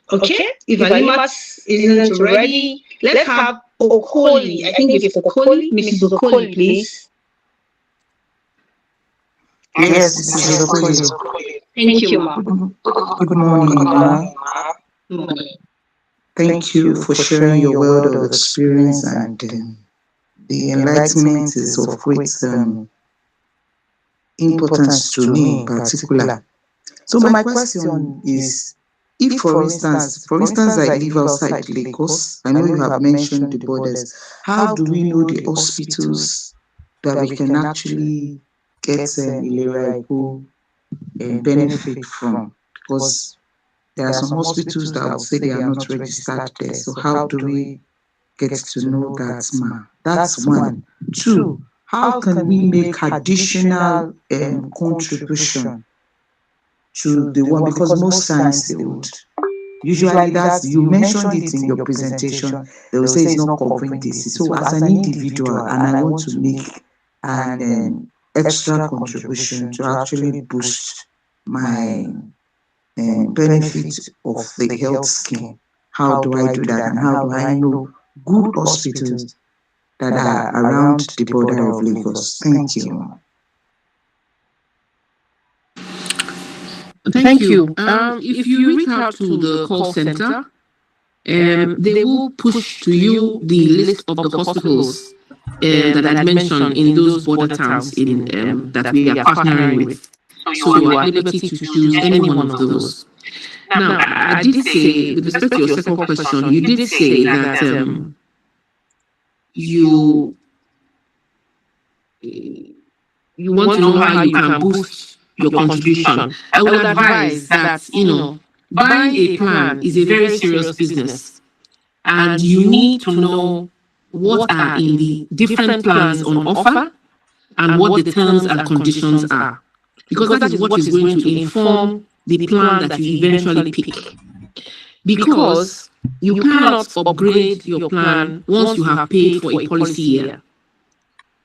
Okay, if Halima isn't ready, let's have Okoli. I think it's Okoli. Mrs. Okoli, please. Yes, this is Okoli. Thank you, ma'am. Good morning, ma'am. Thank you for sharing your world of experience, and the enlightenment is of great importance to me in particular. So my question is, if for instance I live outside Lagos, I know you have mentioned the borders, how do we know the hospitals that we can actually get Ilera benefit from? Because there are some hospitals that would say they are not registered there. So how do we get to know that, ma'am? That's one. Two, how can we make additional contribution to the one? Because most times they would Usually that's, you mentioned it in your presentation, they will say it's not covering this. So as an individual, and I want to make an extra contribution to actually boost my benefit of the health scheme, how do I do that, and how do I know good hospitals that are around the border of Lagos? Thank you. Thank you. If you reach out to the call center, they will push to you the list of the hospitals that I mentioned in those border towns in that we are partnering with. So you are at liberty to choose any one of those. Now, I did say, with respect to your second question, you did say that you want to know how you can boost your contribution. I would advise that, buying a plan is a very serious business, and you need to know what are in the different plans on offer and what the terms and conditions are, because that is what is going to inform the plan that you eventually pick. Because you cannot upgrade your plan once you have paid for a policy year.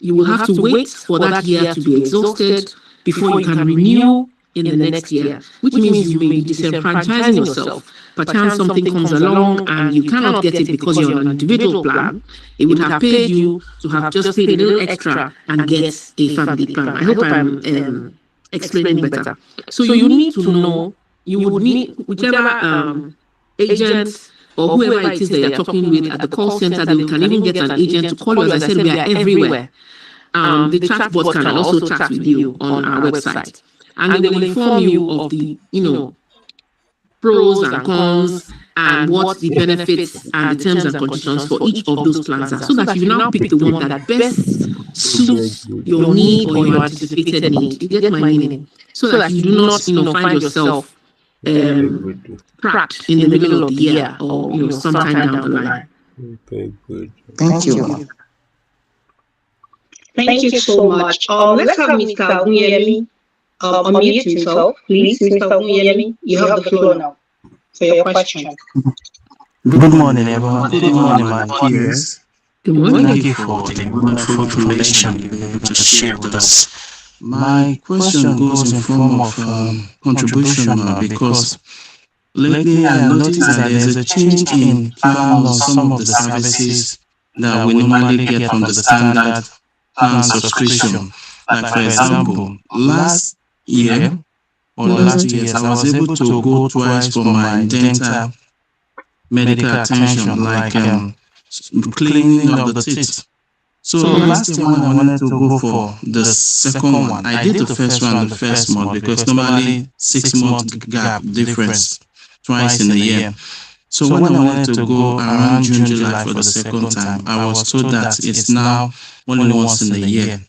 You will have to wait for that year to be exhausted before you can renew in the next year, which means you may be disenfranchising yourself. Perchance something comes along and you cannot get it because you're on an individual plan. It would have paid you to have just paid a little extra and get a family plan. I hope I'm explaining better. So you need to know, you would need whichever agent or whoever it is that you're talking with at the call center, they can even get an agent to call you. As I said, we are everywhere. The chatbot can also chat with you on our website, and they will inform you of the, pros and cons and what the benefits and the terms and conditions for each of those plans are, so that you now pick the one that best suits your need or your anticipated need. You get my meaning? So that you do not, find yourself trapped in the middle of the year or sometime down the line. Okay, good. Thank you. Thank you so much. Let's have Mr. Agunyemi unmute himself, please. Mr. Agunyemi, you have the floor now for your question. Good morning, everyone. Good morning, my peers. Good morning. Thank you for the wonderful information you've been able to share with us. My question goes in form of contribution because lately I noticed that there's a change in plan on some of the services that we normally get from the standard plan subscription. Like, for example, last year or last 2 years, I was able to go twice for my dental medical attention, like cleaning of the teeth. So last year when I wanted to go for the second one, I did the first one the first month because normally 6 month gap difference twice in a year. So when I wanted to go around June, July for the second time, I was told that it's now only once in a year.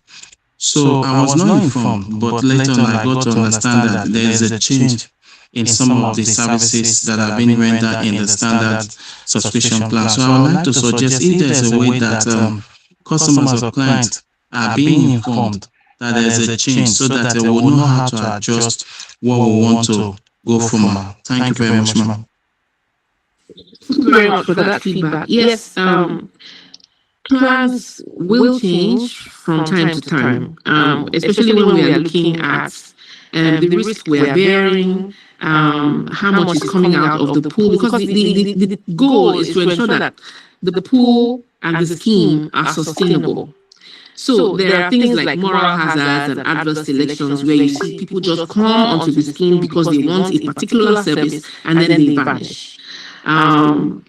So I was not informed, but later on I got to understand that there is a change in some of the services that are being rendered in the standard subscription plan. So I would like to suggest if there's a way that customers or clients are being informed that there's a change so that they will know how to adjust what we want to go from. Thank you very much, ma'am. Thank you very much for that feedback. Yes, plans will change from time to time, especially when we are looking at the risk we are bearing, how much is coming out of the pool, because the goal is to ensure that the pool and the scheme are sustainable. So there are things like moral hazards and adverse selections where you see people just come onto the scheme because they want a particular service and then they vanish. So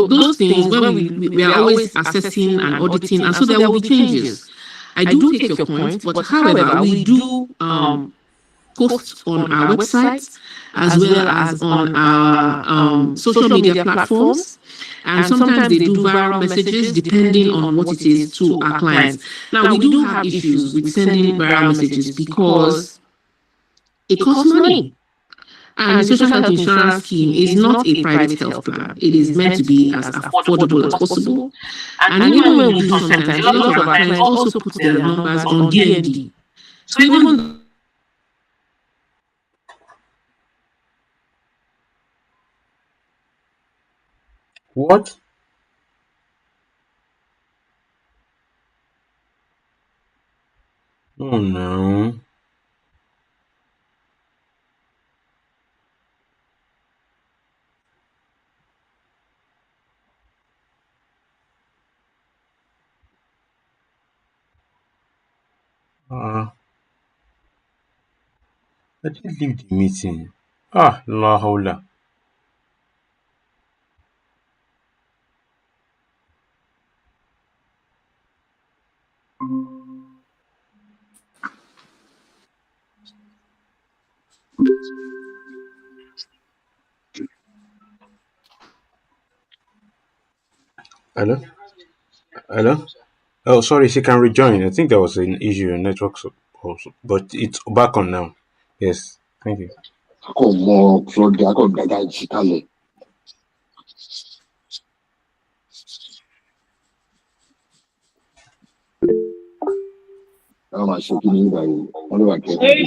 those things, when we are always assessing and auditing, and so there will be changes. I do take your point, but however, we do post on our website as well as on our social media platforms. And sometimes they do viral messages depending on what it is to our clients. Now, we do have issues with sending viral messages because it costs money. And the social health insurance scheme is not a private health plan. It is meant to be as affordable as possible. And even when we do sometimes, a lot of our clients also put their numbers on DND. So even. What? Oh no. I didn't leave the meeting. La hawla. Hello? Hello? Oh, sorry, she can rejoin. I think there was an issue in network, also, but it's back on now. Yes, thank you. Sorry,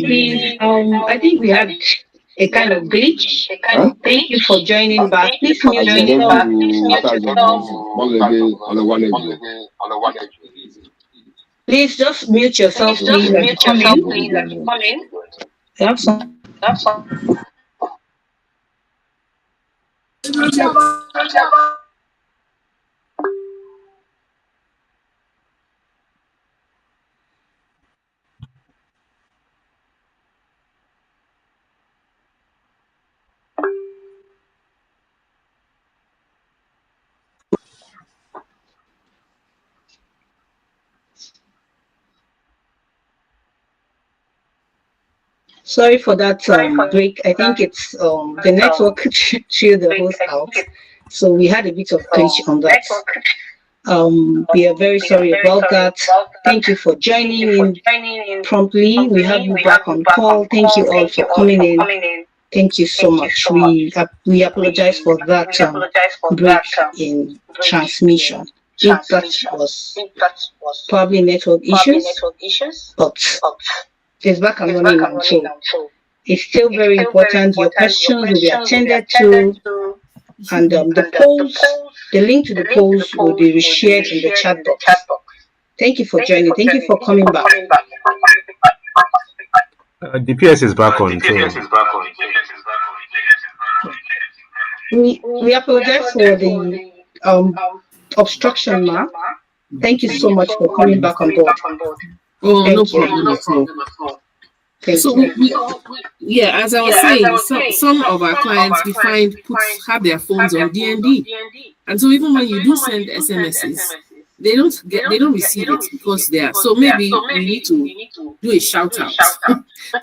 please. I think we had a kind of glitch. Thank you for joining back. Please mute yourself. Please just mute yourself, please, as you come in. I have some. Sorry for that break. I think it's the network threw the host out, so we had a bit of glitch on that. We are very sorry about that. Thank you for joining in promptly. We have you back on call. Thank you all for coming in. Thank you so much. We apologize for that break in transmission. If that was probably network issues, but it's back and running now. So it's still very important. Your questions will be attended to, and the link to the polls will be reshared in the chat box. Thank you for joining. Thank you for coming back. The PS is back on. We apologize for the obstruction, ma. Thank you so much for coming back on board. Oh, no problem at all. So as I was saying, some of our clients we find have their phones on DND, and so even when you do send SMSs, they don't receive it because they are. So maybe we need to do a shout out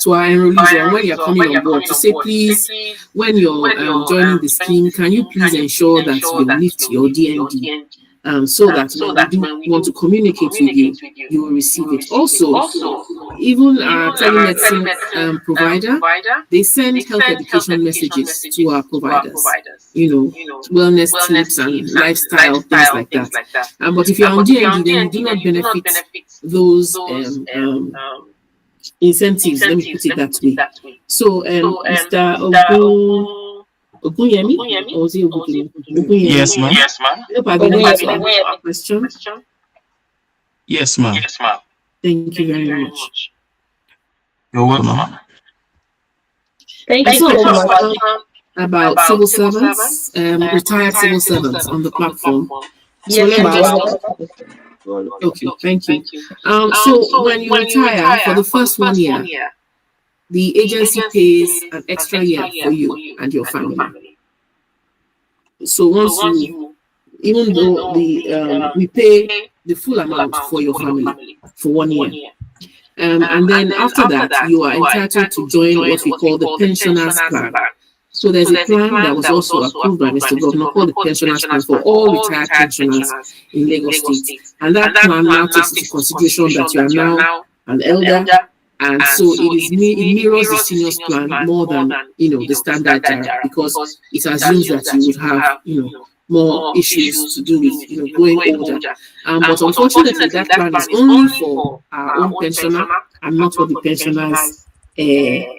to our enrollees or when you're coming on board to say, please, when you're joining the scheme, can you please ensure that you lift your DND? So that when we do want to communicate with you, you will receive it. Also, even our telemedicine provider, they send health education messages to our providers, wellness tips and lifestyle, things like that. But if you're on DND, then you do not benefit those incentives, let me put it that way. So, Mr. Ogunyemi? Or is it Ogunyemi? Yes, ma'am. Hope I've been able to answer your question. Yes, ma'am. Thank you very much. You're welcome. Thank you so much. About civil servants, retired civil servants on the platform. Yes, ma'am. Okay, thank you. So when you retire for the first 1 year, the agency pays an extra year for you and your family. So once even though we pay the full amount for your family for 1 year, and then after that you are entitled to join what we call the pensioners plan. So there's a plan that was also approved by Mr. Governor called the pensioners plan for all retired pensioners in Lagos State, and that plan now takes into consideration that you are now an elder. And so it mirrors the seniors plan more than the standard JARA, because it assumes that you would have more issues to do with growing older. But unfortunately, that plan is only for our own pensioner and not for the pensioner's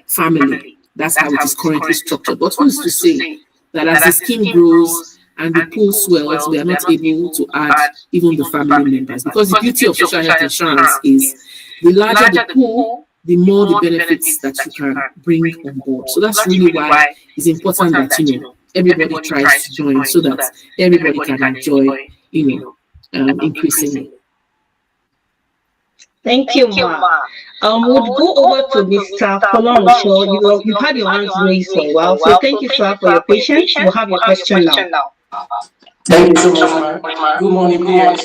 family. That's how it is currently structured. But who's to say that as the scheme grows and the pool swells, we are not able to add even the family members. Because the beauty of social health insurance is the larger the pool, the more the benefits that you can bring on board. So that's really why it's important that, everybody tries to join so that everybody can enjoy, increasingly. Thank you, Ma. We'll go over to Mr. Folorunsho. You've had your hands raised for a while, so thank you, sir, for your patience. We'll have your question now. Thank you so much, ma'am. Good morning, PS.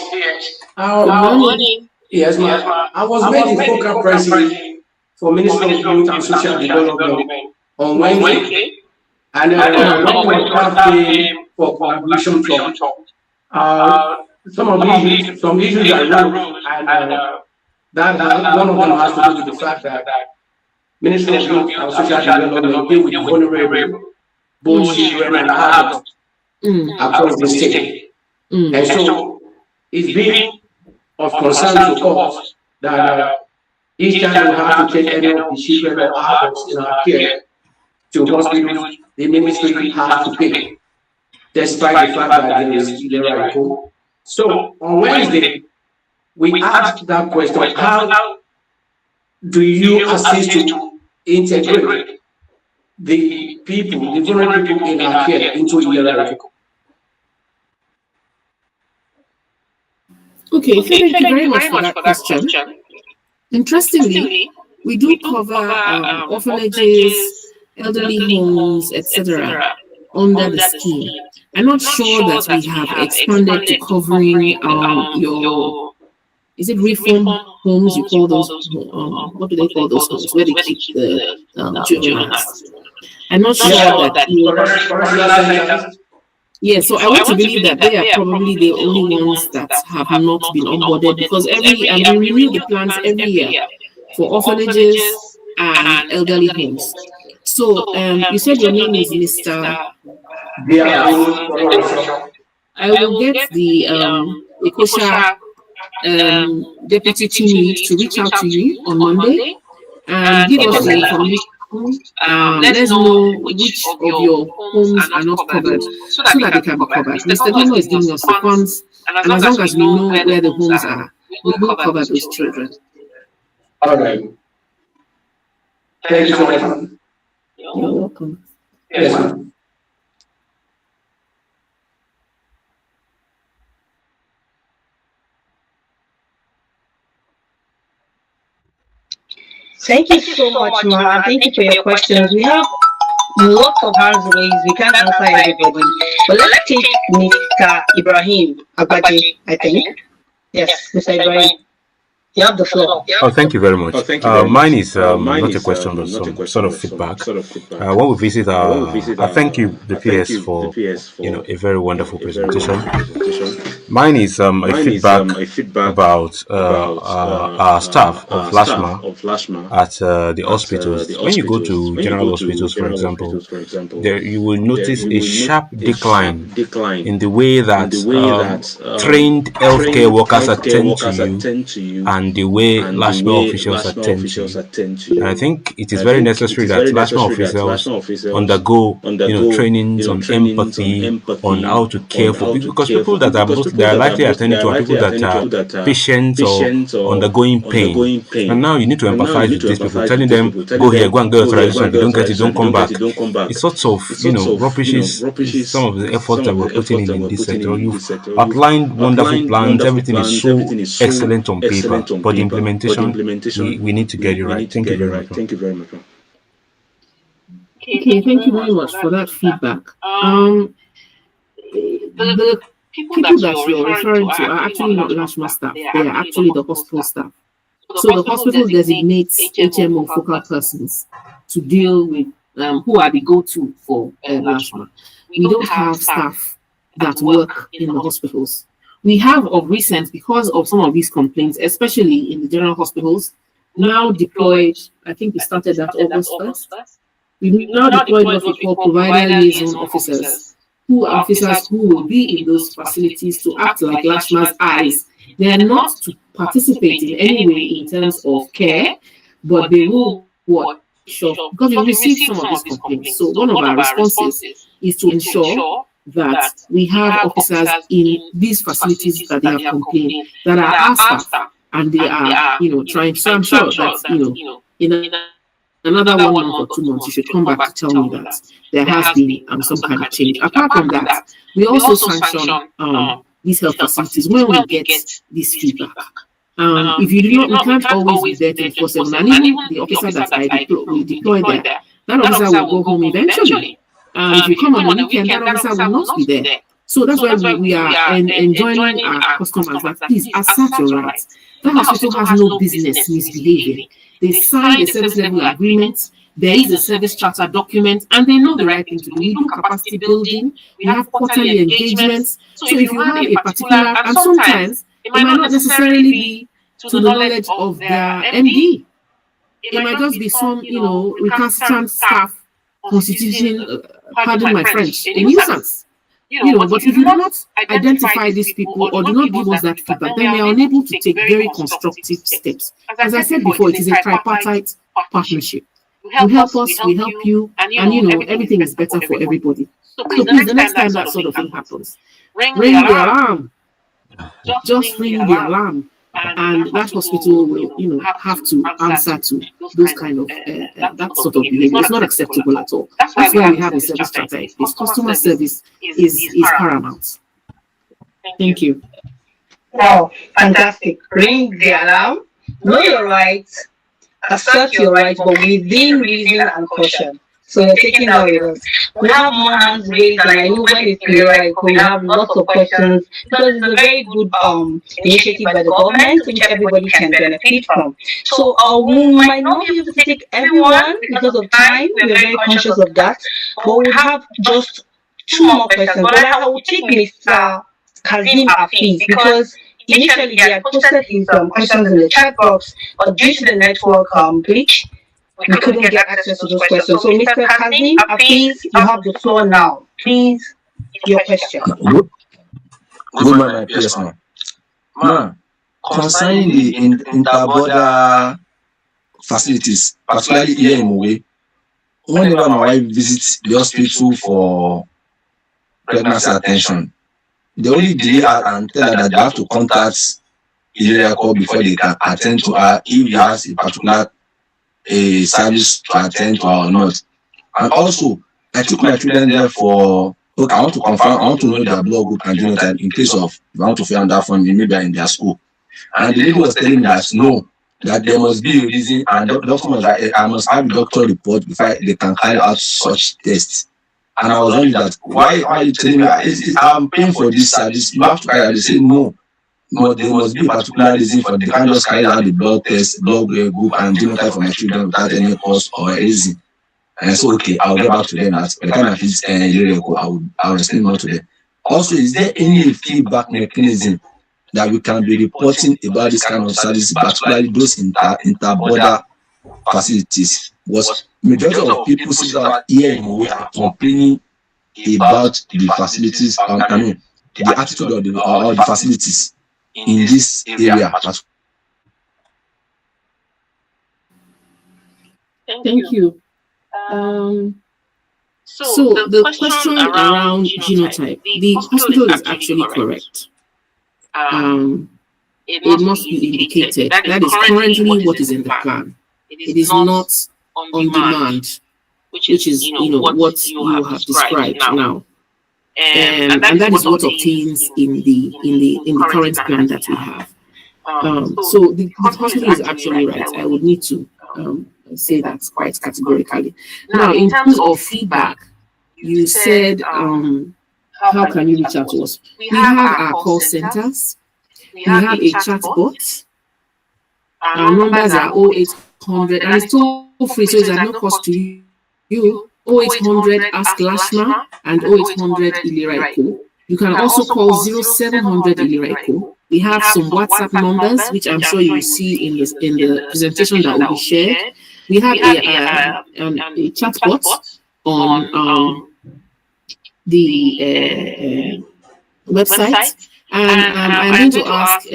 Good morning. Yes, ma'am. I was made the focal person for Ministry of Youth and Social Development on Wednesday, and when we have for collaboration talk, some issues are arose, and that one of them has to do with the fact that Ministry of Youth and Social Development deal with vulnerable, both children and adults across the state. And so it's been of concern to us that each time we have to take any of the children or adults in our care to hospitals, the ministry has to pay, despite the fact that there is Ilera. So on Wednesday, we asked that question: how do you assist to integrate the people, the vulnerable people in our care into Ilera? Okay, thank you very much for that question. Interestingly, we do cover orphanages, elderly homes, etc. under the scheme. I'm not sure that we have expanded to covering your, is it reform homes? You call those, what do they call those homes where they keep the children at? I'm not sure that yeah, so I want to believe that they are probably the only ones that have not been onboarded, because we renew the plans every year for orphanages and elderly homes. So you said your name is Mr. I will get the Ekosha deputy team lead to reach out to you on Monday and give us the information. Let us know which of your homes are not covered so that they can be covered. Mr. Dino is giving us the funds, and as long as we know where the homes are, we will cover those children. All right. Thank you so much. You're welcome. Yes, ma'am. Thank you so much, Ma. Thank you for your questions. We have lots of hands raised. We can't answer everybody. But let's take Mr. Ibrahim Agbaji, I think. Yes, Mr. Ibrahim. You have the floor. Oh, thank you very much. Mine is not a question, but some sort of feedback. When we visit I thank you, the PS, for a very wonderful presentation. Mine is a feedback about our staff of LASHMA at the hospitals. When you go to general hospitals, for example, you will notice a sharp decline in the way that trained healthcare workers attend to you and the way LASHMA officials attend to you. And I think it is very necessary that LASHMA officials undergo trainings on empathy, on how to care for people, because people that are likely attending to are people that are patients or undergoing pain. And now you need to empathize with these people, telling them, go here, go and get authorization. If you don't get it, don't come back. It's sorts of rubbishes some of the efforts that we're putting in this sector. You've outlined wonderful plans. Everything is so excellent on paper, but the implementation, we need to get it right. Thank you very much. Thank you very much. Okay, thank you very much for that feedback. The people that you're referring to are actually not LASHMA staff. They are actually the hospital staff. So the hospital designates HMO focal persons to deal with who are the go-to for LASHMA. We don't have staff that work in the hospitals. We have of recent, because of some of these complaints, especially in the general hospitals, now deployed, I think we started that August 1st. We've now deployed what we call provider liaison officers, who will be in those facilities to act like LASHMA's eyes. They are not to participate in any way in terms of care, but they will because we received some of these complaints. So one of our responses is to ensure that we have officers in these facilities that they have complained that are our staff, and they are, trying. So I'm sure that, in another 1 month or 2 months, you should come back to tell me that there has been some kind of change. Apart from that, we also sanction these health facilities when we get this feedback. If you do not, we can't always be there 24/7. And even the officer that we deploy there, that officer will go home eventually. If you come on the weekend, that officer will not be there. So that's why we are enjoining our customers that please assert your rights. That hospital has no business misbehaving. They signed a service level agreement. There is a service charter document, and they know the right thing to do. We do capacity building. We have quarterly engagements. So if you have a particular, and sometimes it might not necessarily be to the knowledge of their MD. It might just be some, recalcitrant staff constituting, pardon my French, a nuisance. But if you do not identify these people or do not give us that feedback, then we are unable to take very constructive steps. As I said before, it is a tripartite partnership. You help us, we help you, and everything is better for everybody. So please, the next time that sort of thing happens, ring the alarm. Just ring the alarm, and that hospital will, have to answer to those kind of that sort of behavior. It's not acceptable at all. That's why we have a service charter. This customer service is paramount. Thank you. Wow, fantastic. Ring the alarm, know your rights, assert your rights, but within reason and caution. So you're taking that with us. We have more hands raised, and I know when it's Ilera, we have lots of questions because it's a very good initiative by the government, which everybody can benefit from. So we might not be able to take everyone because of time. We are very conscious of that, but we have just 2 more questions. But I will take Mr. Kazim Afiz because initially he had posted his questions in the chat box, but due to the network glitch, we couldn't get access to those questions. So, Mr. Kazim Afiz, you have the floor now. Please, your question. Good morning, my PS man. Man, concerning the inter-border facilities, particularly here in Mowe, whenever my wife visits the hospital for pregnancy attention, they only delay her and tell her that they have to contact Ilera before they can attend to her if he has a particular service to attend to her or not. And also, I took my children there for, I want to confirm, I want to know their blood group and genotype in case of, if I want to fill out that form, maybe in their school. And the lady was telling me that no, that there must be a reason, and the doctor was like, I must have a doctor report before they can carry out such tests. And I was wondering that, why are you telling me I'm paying for this service? You have to carry out. They say no. No, there must be a particular reason for they can't just carry out the blood test, blood group, and genotype for my children without any cost or reason. And I said, okay, I'll get back to them at the time I visit I'll explain more to them. Also, is there any feedback mechanism that we can be reporting about this kind of service, particularly those inter-border facilities? Was majority of people here in Mowe are complaining about the facilities, the attitude of the facilities in this area. Thank you. So the question around genotype, the hospital is actually correct. It must be indicated. That is currently what is in the plan. It is not on demand, which is what you have described now. And that is what obtains in the current plan that we have. So the hospital is actually right. I would need to say that quite categorically. Now, in terms of feedback, you said, how can you reach out to us? We have our call centers. We have a chat bot. Our numbers are 0800, and it's toll free, so it's at no cost to you. 0800 Ask Lashma and 0800 Ilera Eco. You can also call 0700 Ilera Eco. We have some WhatsApp numbers, which I'm sure you will see in the presentation that will be shared. We have a chat bot on the website, and I'm going to ask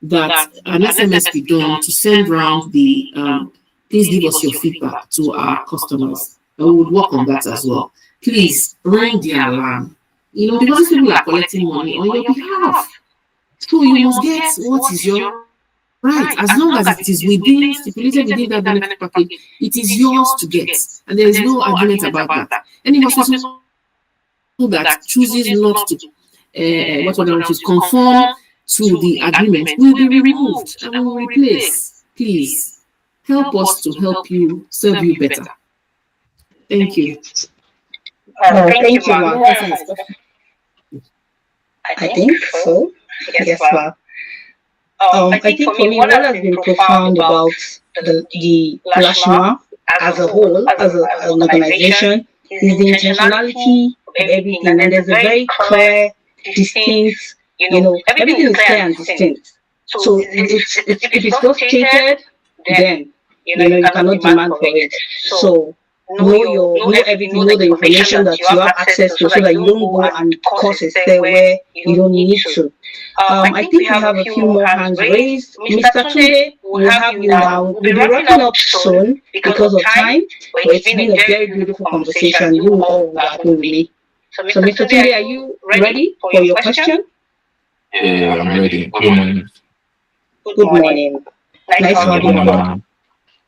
that an SMS be done to send round the please give us your feedback to our customers. And we would work on that as well. Please ring the alarm. because these people are collecting money on your behalf. So you must get what is your right. As long as it is stipulated within that benefit package, it is yours to get. And there is no argument about that. Any hospital that chooses not to conform to the agreement will be removed and we will replace. Please help us to help you serve you better. Thank you. Thank you, ma'am. I think so. Yes, ma'am. I think for me, what has been profound about the Lashma as a whole, as an organization, is the intentionality of everything. And there's a very clear, distinct, everything is clear and distinct. So if it's not stated, then, you cannot demand for it. So know everything, know the information that you have access to so that you don't go and cause a stay where you don't need to. I think we have a few more hands raised. Mr. Tunde, we'll have you now. We'll be wrapping up soon because of time, but it's been a very beautiful conversation. You all will agree with me. So Mr. Tunde, are you ready for your question? Yeah, I'm ready. Good morning. Good morning. Nice to have you on.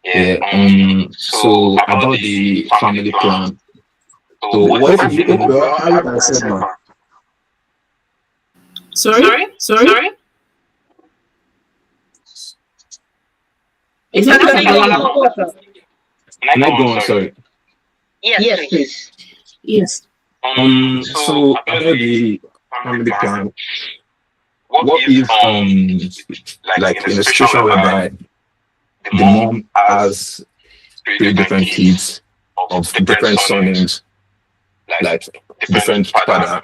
Yeah, so about the family plan. So what if you how you can say, ma? Sorry? Is that Can I go on? Sorry. Yes, please. Yes. So about the family plan. What if like in a situation whereby the mom has 3 different kids of different surnames, like different father,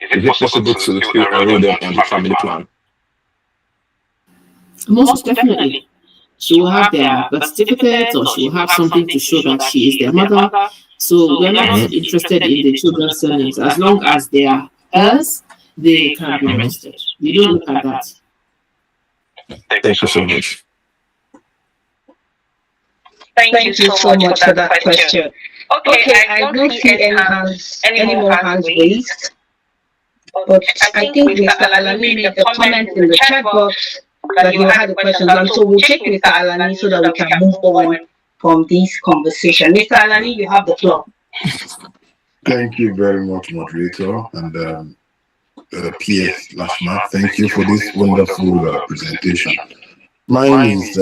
is it possible to still enroll them on the family plan? Most definitely. She will have their birth certificate or she will have something to show that she is their mother. So we're not interested in the children's surnames. As long as they are hers, they can be registered. We don't look at that. Thank you so much. Thank you so much for that question. Okay, I don't see any more hands raised. But I think Mr. Alani made a comment in the chat box that you had a question. And so we'll take Mr. Alani so that we can move on from this conversation. Mr. Alani, you have the floor. Thank you very much, moderator, and PS Lashma. Thank you for this wonderful presentation. Mine is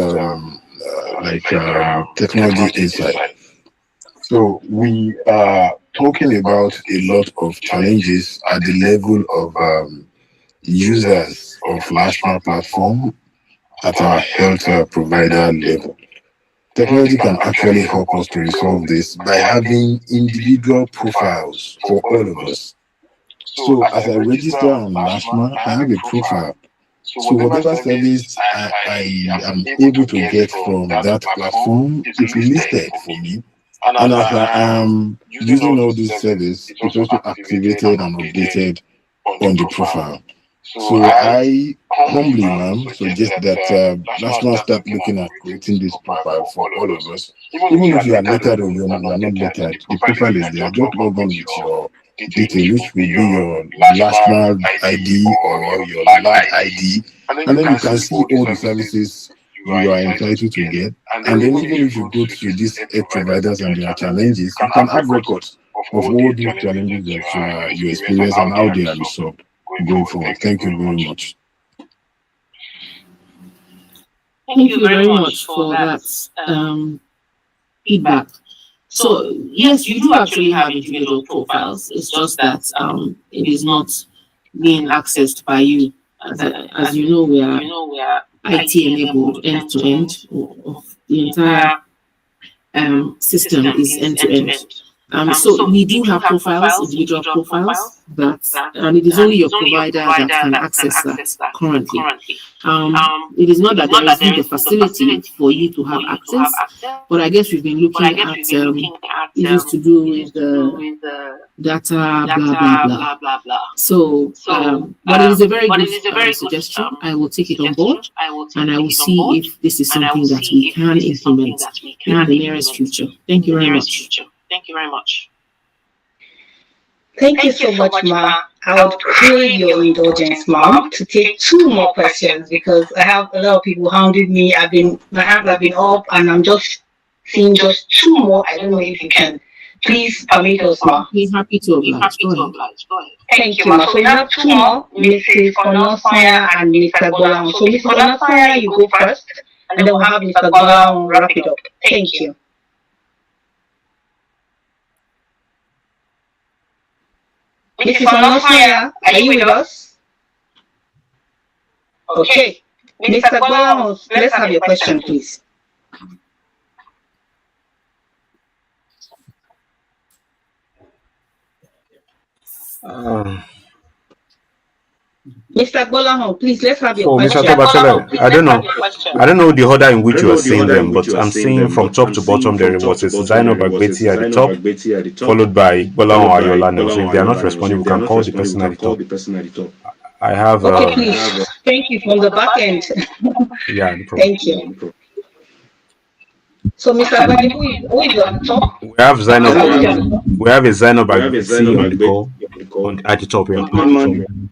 technology insight. So we are talking about a lot of challenges at the level of users of Lashma platform at our health provider level. Technology can actually help us to resolve this by having individual profiles for all of us. So as I register on Lashma, I have a profile. So whatever service I am able to get from that platform, it's listed for me. And as I am using all this service, it's also activated and updated on the profile. So I humbly, ma'am, suggest that Lashma start looking at creating this profile for all of us. Even if you are lettered or you are not lettered, the profile is there. Just log on with your detail, which will be your Lashma ID or your LAD ID, and then you can see all the services you are entitled to get. And then even if you go to these health providers and there are challenges, you can have records of all these challenges that you experience and how they are resolved going forward. Thank you very much. Thank you very much for that feedback. So yes, you do actually have individual profiles. It's just that it is not being accessed by you. As you know, we are IT enabled end to end. Of the entire system is end to end. So we do have profiles, individual profiles, and it is only your provider that can access that currently. It is not that there isn't the facility for you to have access, but I guess we've been looking at issues to do with the data, blah, blah, blah. So, but it is a very good suggestion. I will take it on board and I will see if this is something that we can implement in the nearest future. Thank you very much. Thank you so much, Ma. I would crave your indulgence, Mom, to take 2 more questions because I have a lot of people hounding me. My hands have been up, and I'm just seeing just 2 more. I don't know if you can please permit us, Ma. Be happy to oblige. Go ahead. Thank you, Ma. So we have 2 more, Mrs. Onosanya and Mr. Golang. So Mrs. Onosanya, you go first, and then we'll have Mr. Golang wrap it up. Thank you. Mrs. Onosanya, are you with us? Okay. Mr. Golang, let's have your question, please. Mr. Golang, please, let's have your question. Mr. Tobatele, I don't know the order in which you are seeing them, but I'm seeing from top to bottom there was a Zainab Agbeti at the top, followed by Golang Ayola. So if they are not responding, we can call the person at the top. I have. Okay, please. Thank you from the back end. Yeah, no problem. Thank you. So, Mr. Agbeti, who is on top? We have Zainab. We have a Zainab Agbeti on the call at the top. Yeah. Good morning.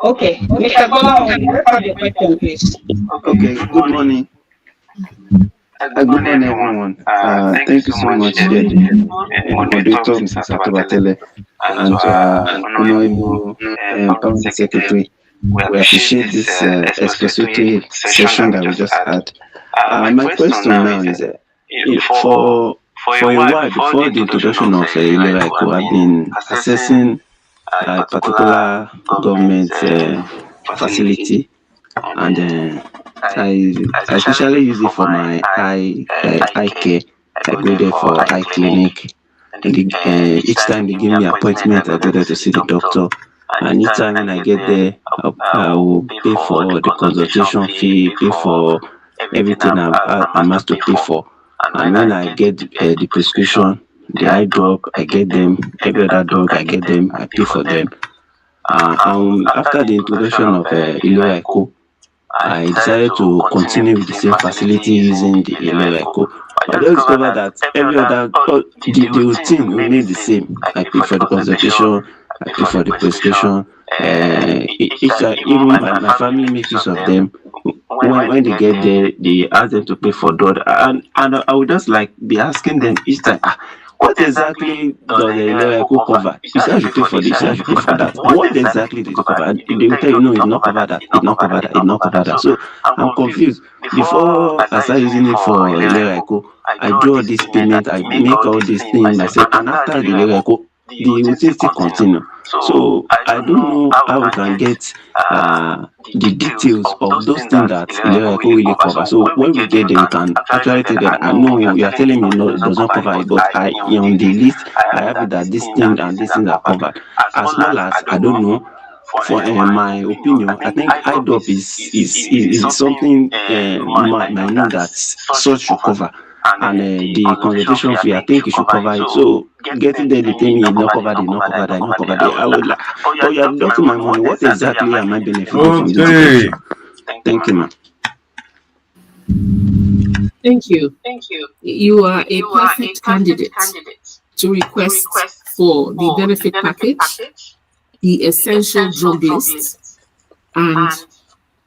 Okay, Mr. Golang, let's have your question, please. Okay, good morning. Good morning, everyone. Thank you so much, the moderator, Mr. Tobatele, and Honorable Permanent Secretary. We appreciate this expository session that we just had. My question now is, for a while before the introduction of Ilera, I've been assessing a particular government facility, and I especially use it for my eye care. I go there for eye clinic, and each time they give me appointment, I go there to see the doctor. And each time when I get there, I will pay for the consultation fee, pay for everything I'm asked to pay for. And when I get the prescription, the eye drop, I get them. Every other drug, I get them. I pay for them. After the introduction of Ilera, I decided to continue with the same facility using the Ilera. I just discovered that every other the routine remained the same. I pay for the consultation, I pay for the prescription. Even my family makes use of them. When they get there, they ask them to pay for drugs, and I would just like be asking them each time, what exactly does the Ilera cover? You say I should pay for this, you say I should pay for that. What exactly does it cover? And they will tell you, no, it's not cover that, it's not cover that, it's not cover that. So I'm confused. Before I start using it for Ilera, I do all this payment, I make all these things myself, and after the Ilera, the routine still continue. So I don't know how we can get the details of those things that Ilera really cover. So when we get there, we can actually tell that I know you are telling me no, it does not cover it, but on the list I have it that this thing and this thing are covered. As well as I don't know. For my opinion, I think IDOP is something I know that such should cover. And the consultation fee, I think it should cover it. So getting there, they tell me it's not covered, it's not covered, it's not covered. I would like, but you are deducting my money. What exactly am I benefiting from this situation? Thank you, ma'am. Thank you. You are a perfect candidate to request for the benefit package, the essential drug list, and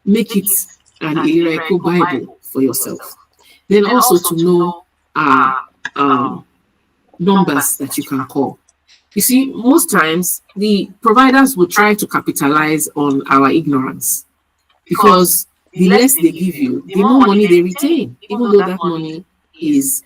make it an Ilera Bible for yourself. Then also to know numbers that you can call. You see, most times the providers will try to capitalize on our ignorance, because the less they give you, the more money they retain, even though that money is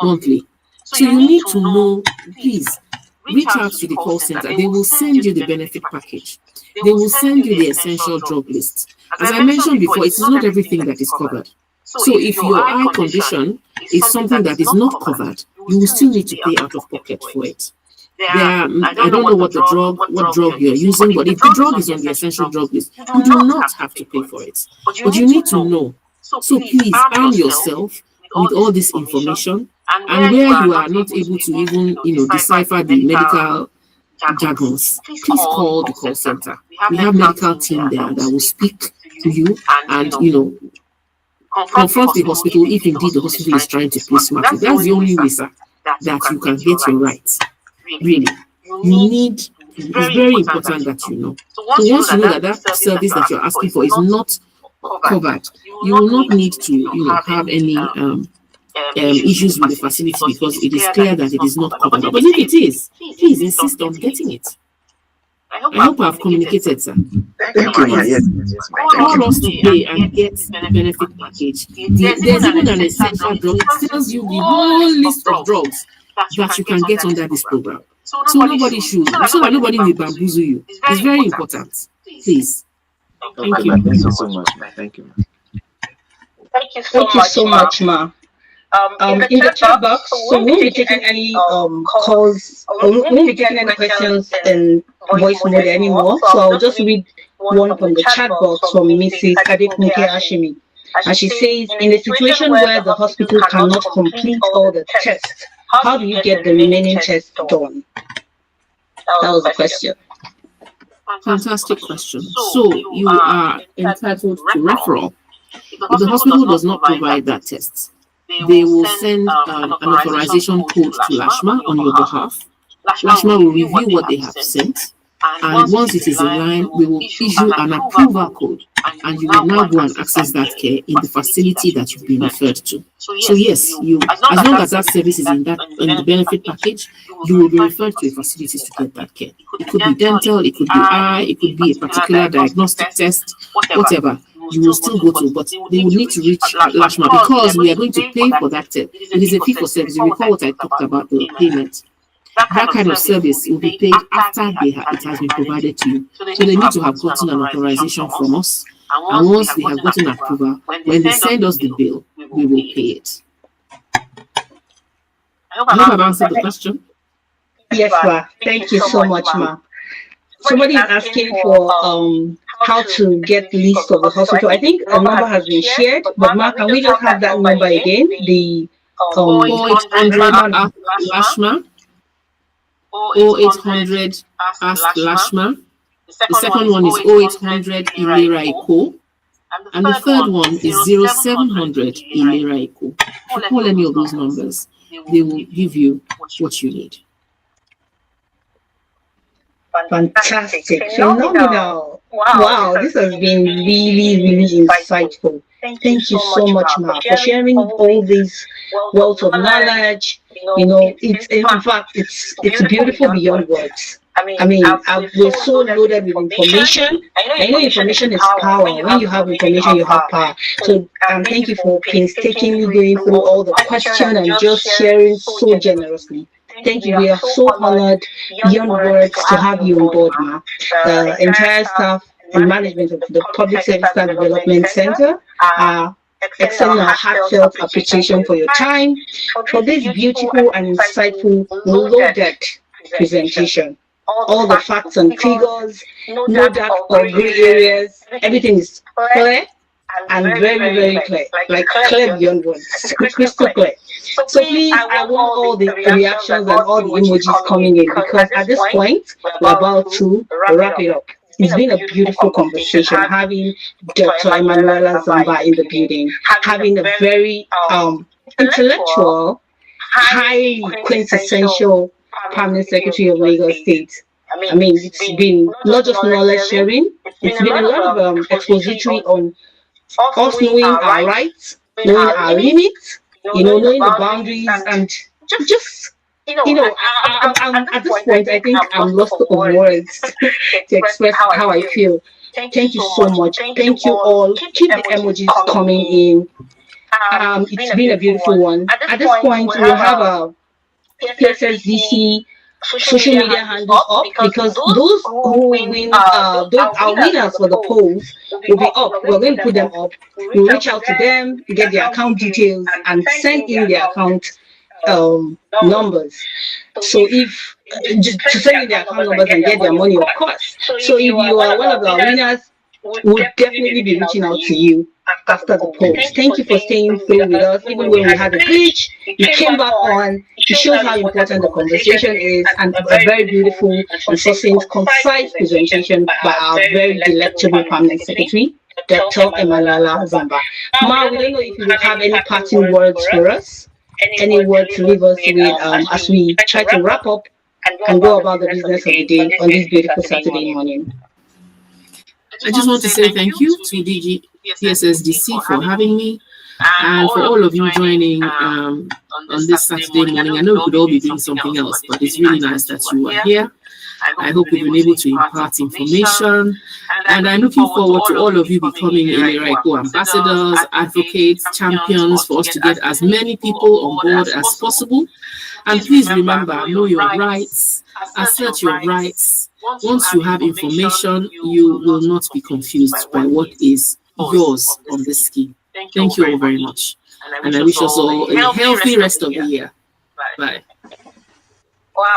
monthly. So you need to know, please, reach out to the call center. They will send you the benefit package. They will send you the essential drug list. As I mentioned before, it is not everything that is covered. So if your eye condition is something that is not covered, you will still need to pay out of pocket for it. I don't know what drug you're using, but if the drug is on the essential drug list, you do not have to pay for it. But you need to know. So please arm yourself with all this information, and where you are not able to even decipher the medical jargons, please call the call center. We have medical team there that will speak to you and confront the hospital if indeed the hospital is trying to play smartly. That's the only way, sir, that you can get your rights. Really, you need food, it's very important that you know. So once you know that that service that you're asking for is not covered, you will not need to, have any issues with the facility because it is clear that it is not covered. But if it is, please insist on getting it. I hope I've communicated, sir. Thank you, ma. Yes. Call us to pay and get the benefit package. There's even an essential drug. It tells you the whole list of drugs that you can get under this program. So that nobody will bamboozle you. It's very important. Please. Thank you. Thank you so much, ma. Thank you, ma. Thank you so much, ma. In the chat box, so we won't be taking any calls, or we won't be taking any questions in voice mode anymore. So I'll just read one from the chat box from Mrs. Adekunke Ashimi. And she says, in a situation where the hospital cannot complete all the tests, how do you get the remaining tests done? That was the question. Fantastic question. So you are entitled to referral. If the hospital does not provide that test, they will send an authorization code to LASHMA on your behalf. LASHMA will review what they have sent, and once it is in line, we will issue an approval code, and you will now go and access that care in the facility that you've been referred to. So yes, as long as that service is in the benefit package, you will be referred to a facility to get that care. It could be dental, it could be eye, it could be a particular diagnostic test, whatever. You will still go to, but they will need to reach LASHMA because we are going to pay for that test. It is a fee for service. You recall what I talked about, the payment. That kind of service will be paid after it has been provided to you. So they need to have gotten an authorization from us. And once they have gotten approval, when they send us the bill, we will pay it. I hope I've answered the question. Yes, ma. Thank you so much, ma. Somebody is asking for how to get the list of the hospital. I think a number has been shared, but ma, can we just have that number again? The 0800 LASHMA. 0800 Ask LASHMA. The second one is 0800 Ilera Eco. And the third one is 0700 Ilera Eco. If you call any of those numbers, they will give you what you need. Fantastic. Phenomenal. Wow, this has been really, really insightful. Thank you so much, ma, for sharing all this wealth of knowledge. It's in fact, it's beautiful beyond words. We're so loaded with information. I know information is power. When you have information, you have power. So thank you for painstakingly going through all the questions and just sharing so generously. Thank you. We are so honored beyond words to have you on board, ma. The entire staff and management of the Public Service Staff Development Center are extending our heartfelt appreciation for your time, for this beautiful and insightful, loaded presentation. All the facts and figures, no dark or gray areas, everything is clear and very, very clear, like clear beyond words, crystal clear. So please, I want all the reactions and all the emojis coming in, because at this point, we're about to wrap it up. It's been a beautiful conversation, having Dr. Emmanuella Zamba in the building, having a very intellectual, highly quintessential Permanent Secretary of Lagos State. It's been not just knowledge sharing, it's been a lot of expository on us knowing our rights, knowing our limits, knowing the boundaries, and just, I'm at this point, I think I'm lost of words to express how I feel. Thank you so much. Thank you all. Keep the emojis coming in. It's been a beautiful one. At this point, we'll have a PSSDC social media handles up, because those who win, our winners for the polls will be up. We're going to put them up. We'll reach out to them, get their account details, and send in their account numbers. So if to send in their account numbers and get their money, of course. So if you are one of our winners, we'll definitely be reaching out to you after the polls. Thank you for staying through with us, even when we had a glitch. You came back on. It shows how important the conversation is, and a very beautiful and succinct, concise presentation by our very delectable Permanent Secretary, Dr. Emmanuella Zamba. Ma, we don't know if you have any parting words for us, any word to leave us with as we try to wrap up and go about the business of the day on this beautiful Saturday morning. I just want to say thank you to DG PSSDC for having me and for all of you joining on this Saturday morning. I know we could all be doing something else, but it's really nice that you are here. I hope we've been able to impart information, and I'm looking forward to all of you becoming Ilera ambassadors, advocates, champions for us to get as many people on board as possible. And please remember, know your rights, assert your rights. Once you have information, you will not be confused by what is yours on this scheme. Thank you all very much. And I wish us all a healthy rest of the year. Bye.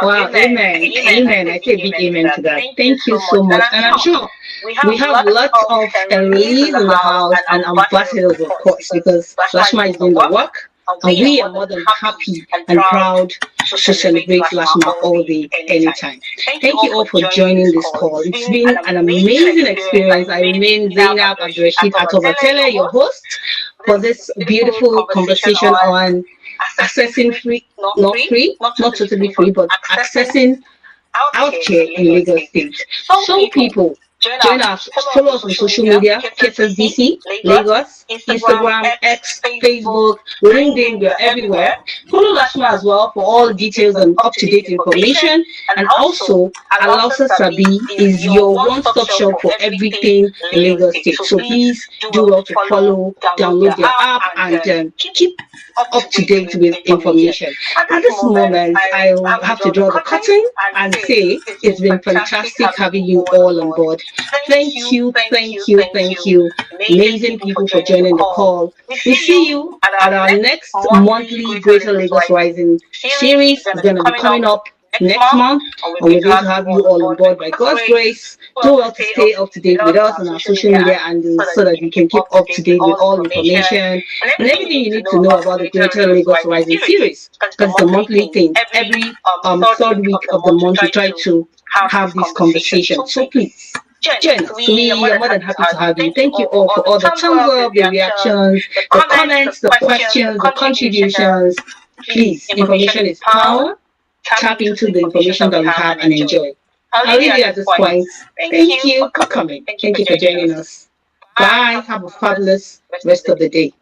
Wow, amen. Amen. I say big amen to that. Thank you so much. And I'm sure we have lots of enrollees in the house and ambassadors, of course, because Lashma is doing the work. And we are more than happy and proud to celebrate Lashma all day, anytime. Thank you all for joining this call. It's been an amazing experience. I remain Zainab Abdurrashid Atobatele, your host, for this beautiful conversation on accessing free, not totally free, but accessing healthcare in Lagos State. Some people join us, follow us on social media, PSSDC, Lagos, Instagram, X, Facebook, LinkedIn, we're everywhere. Follow Lashma as well for all details and up-to-date information. And also, Alausa Sabi is your one-stop shop for everything in Lagos State. So please do well to follow, download their app, and keep up to date with information. At this moment, I will have to draw the curtain and say it's been fantastic having you all on board. Thank you, amazing people for joining the call. We see you at our next monthly Greater Lagos Rising series. It's going to be coming up next month, and we're going to have you all on board by God's grace. Do well to stay up to date with us on our social media handles so that you can keep up to date with all information and everything you need to know about the Greater Lagos Rising series, because it's a monthly thing. Every third week of the month, we try to have this conversation. So please join us. We are more than happy to have you. Thank you all for all the thumbs up, the reactions, the comments, the questions, the contributions. Please, information is power. Tap into the information that we have and enjoy. I'll leave you at this point. Thank you for coming. Thank you for joining us. Bye. Have a fabulous rest of the day.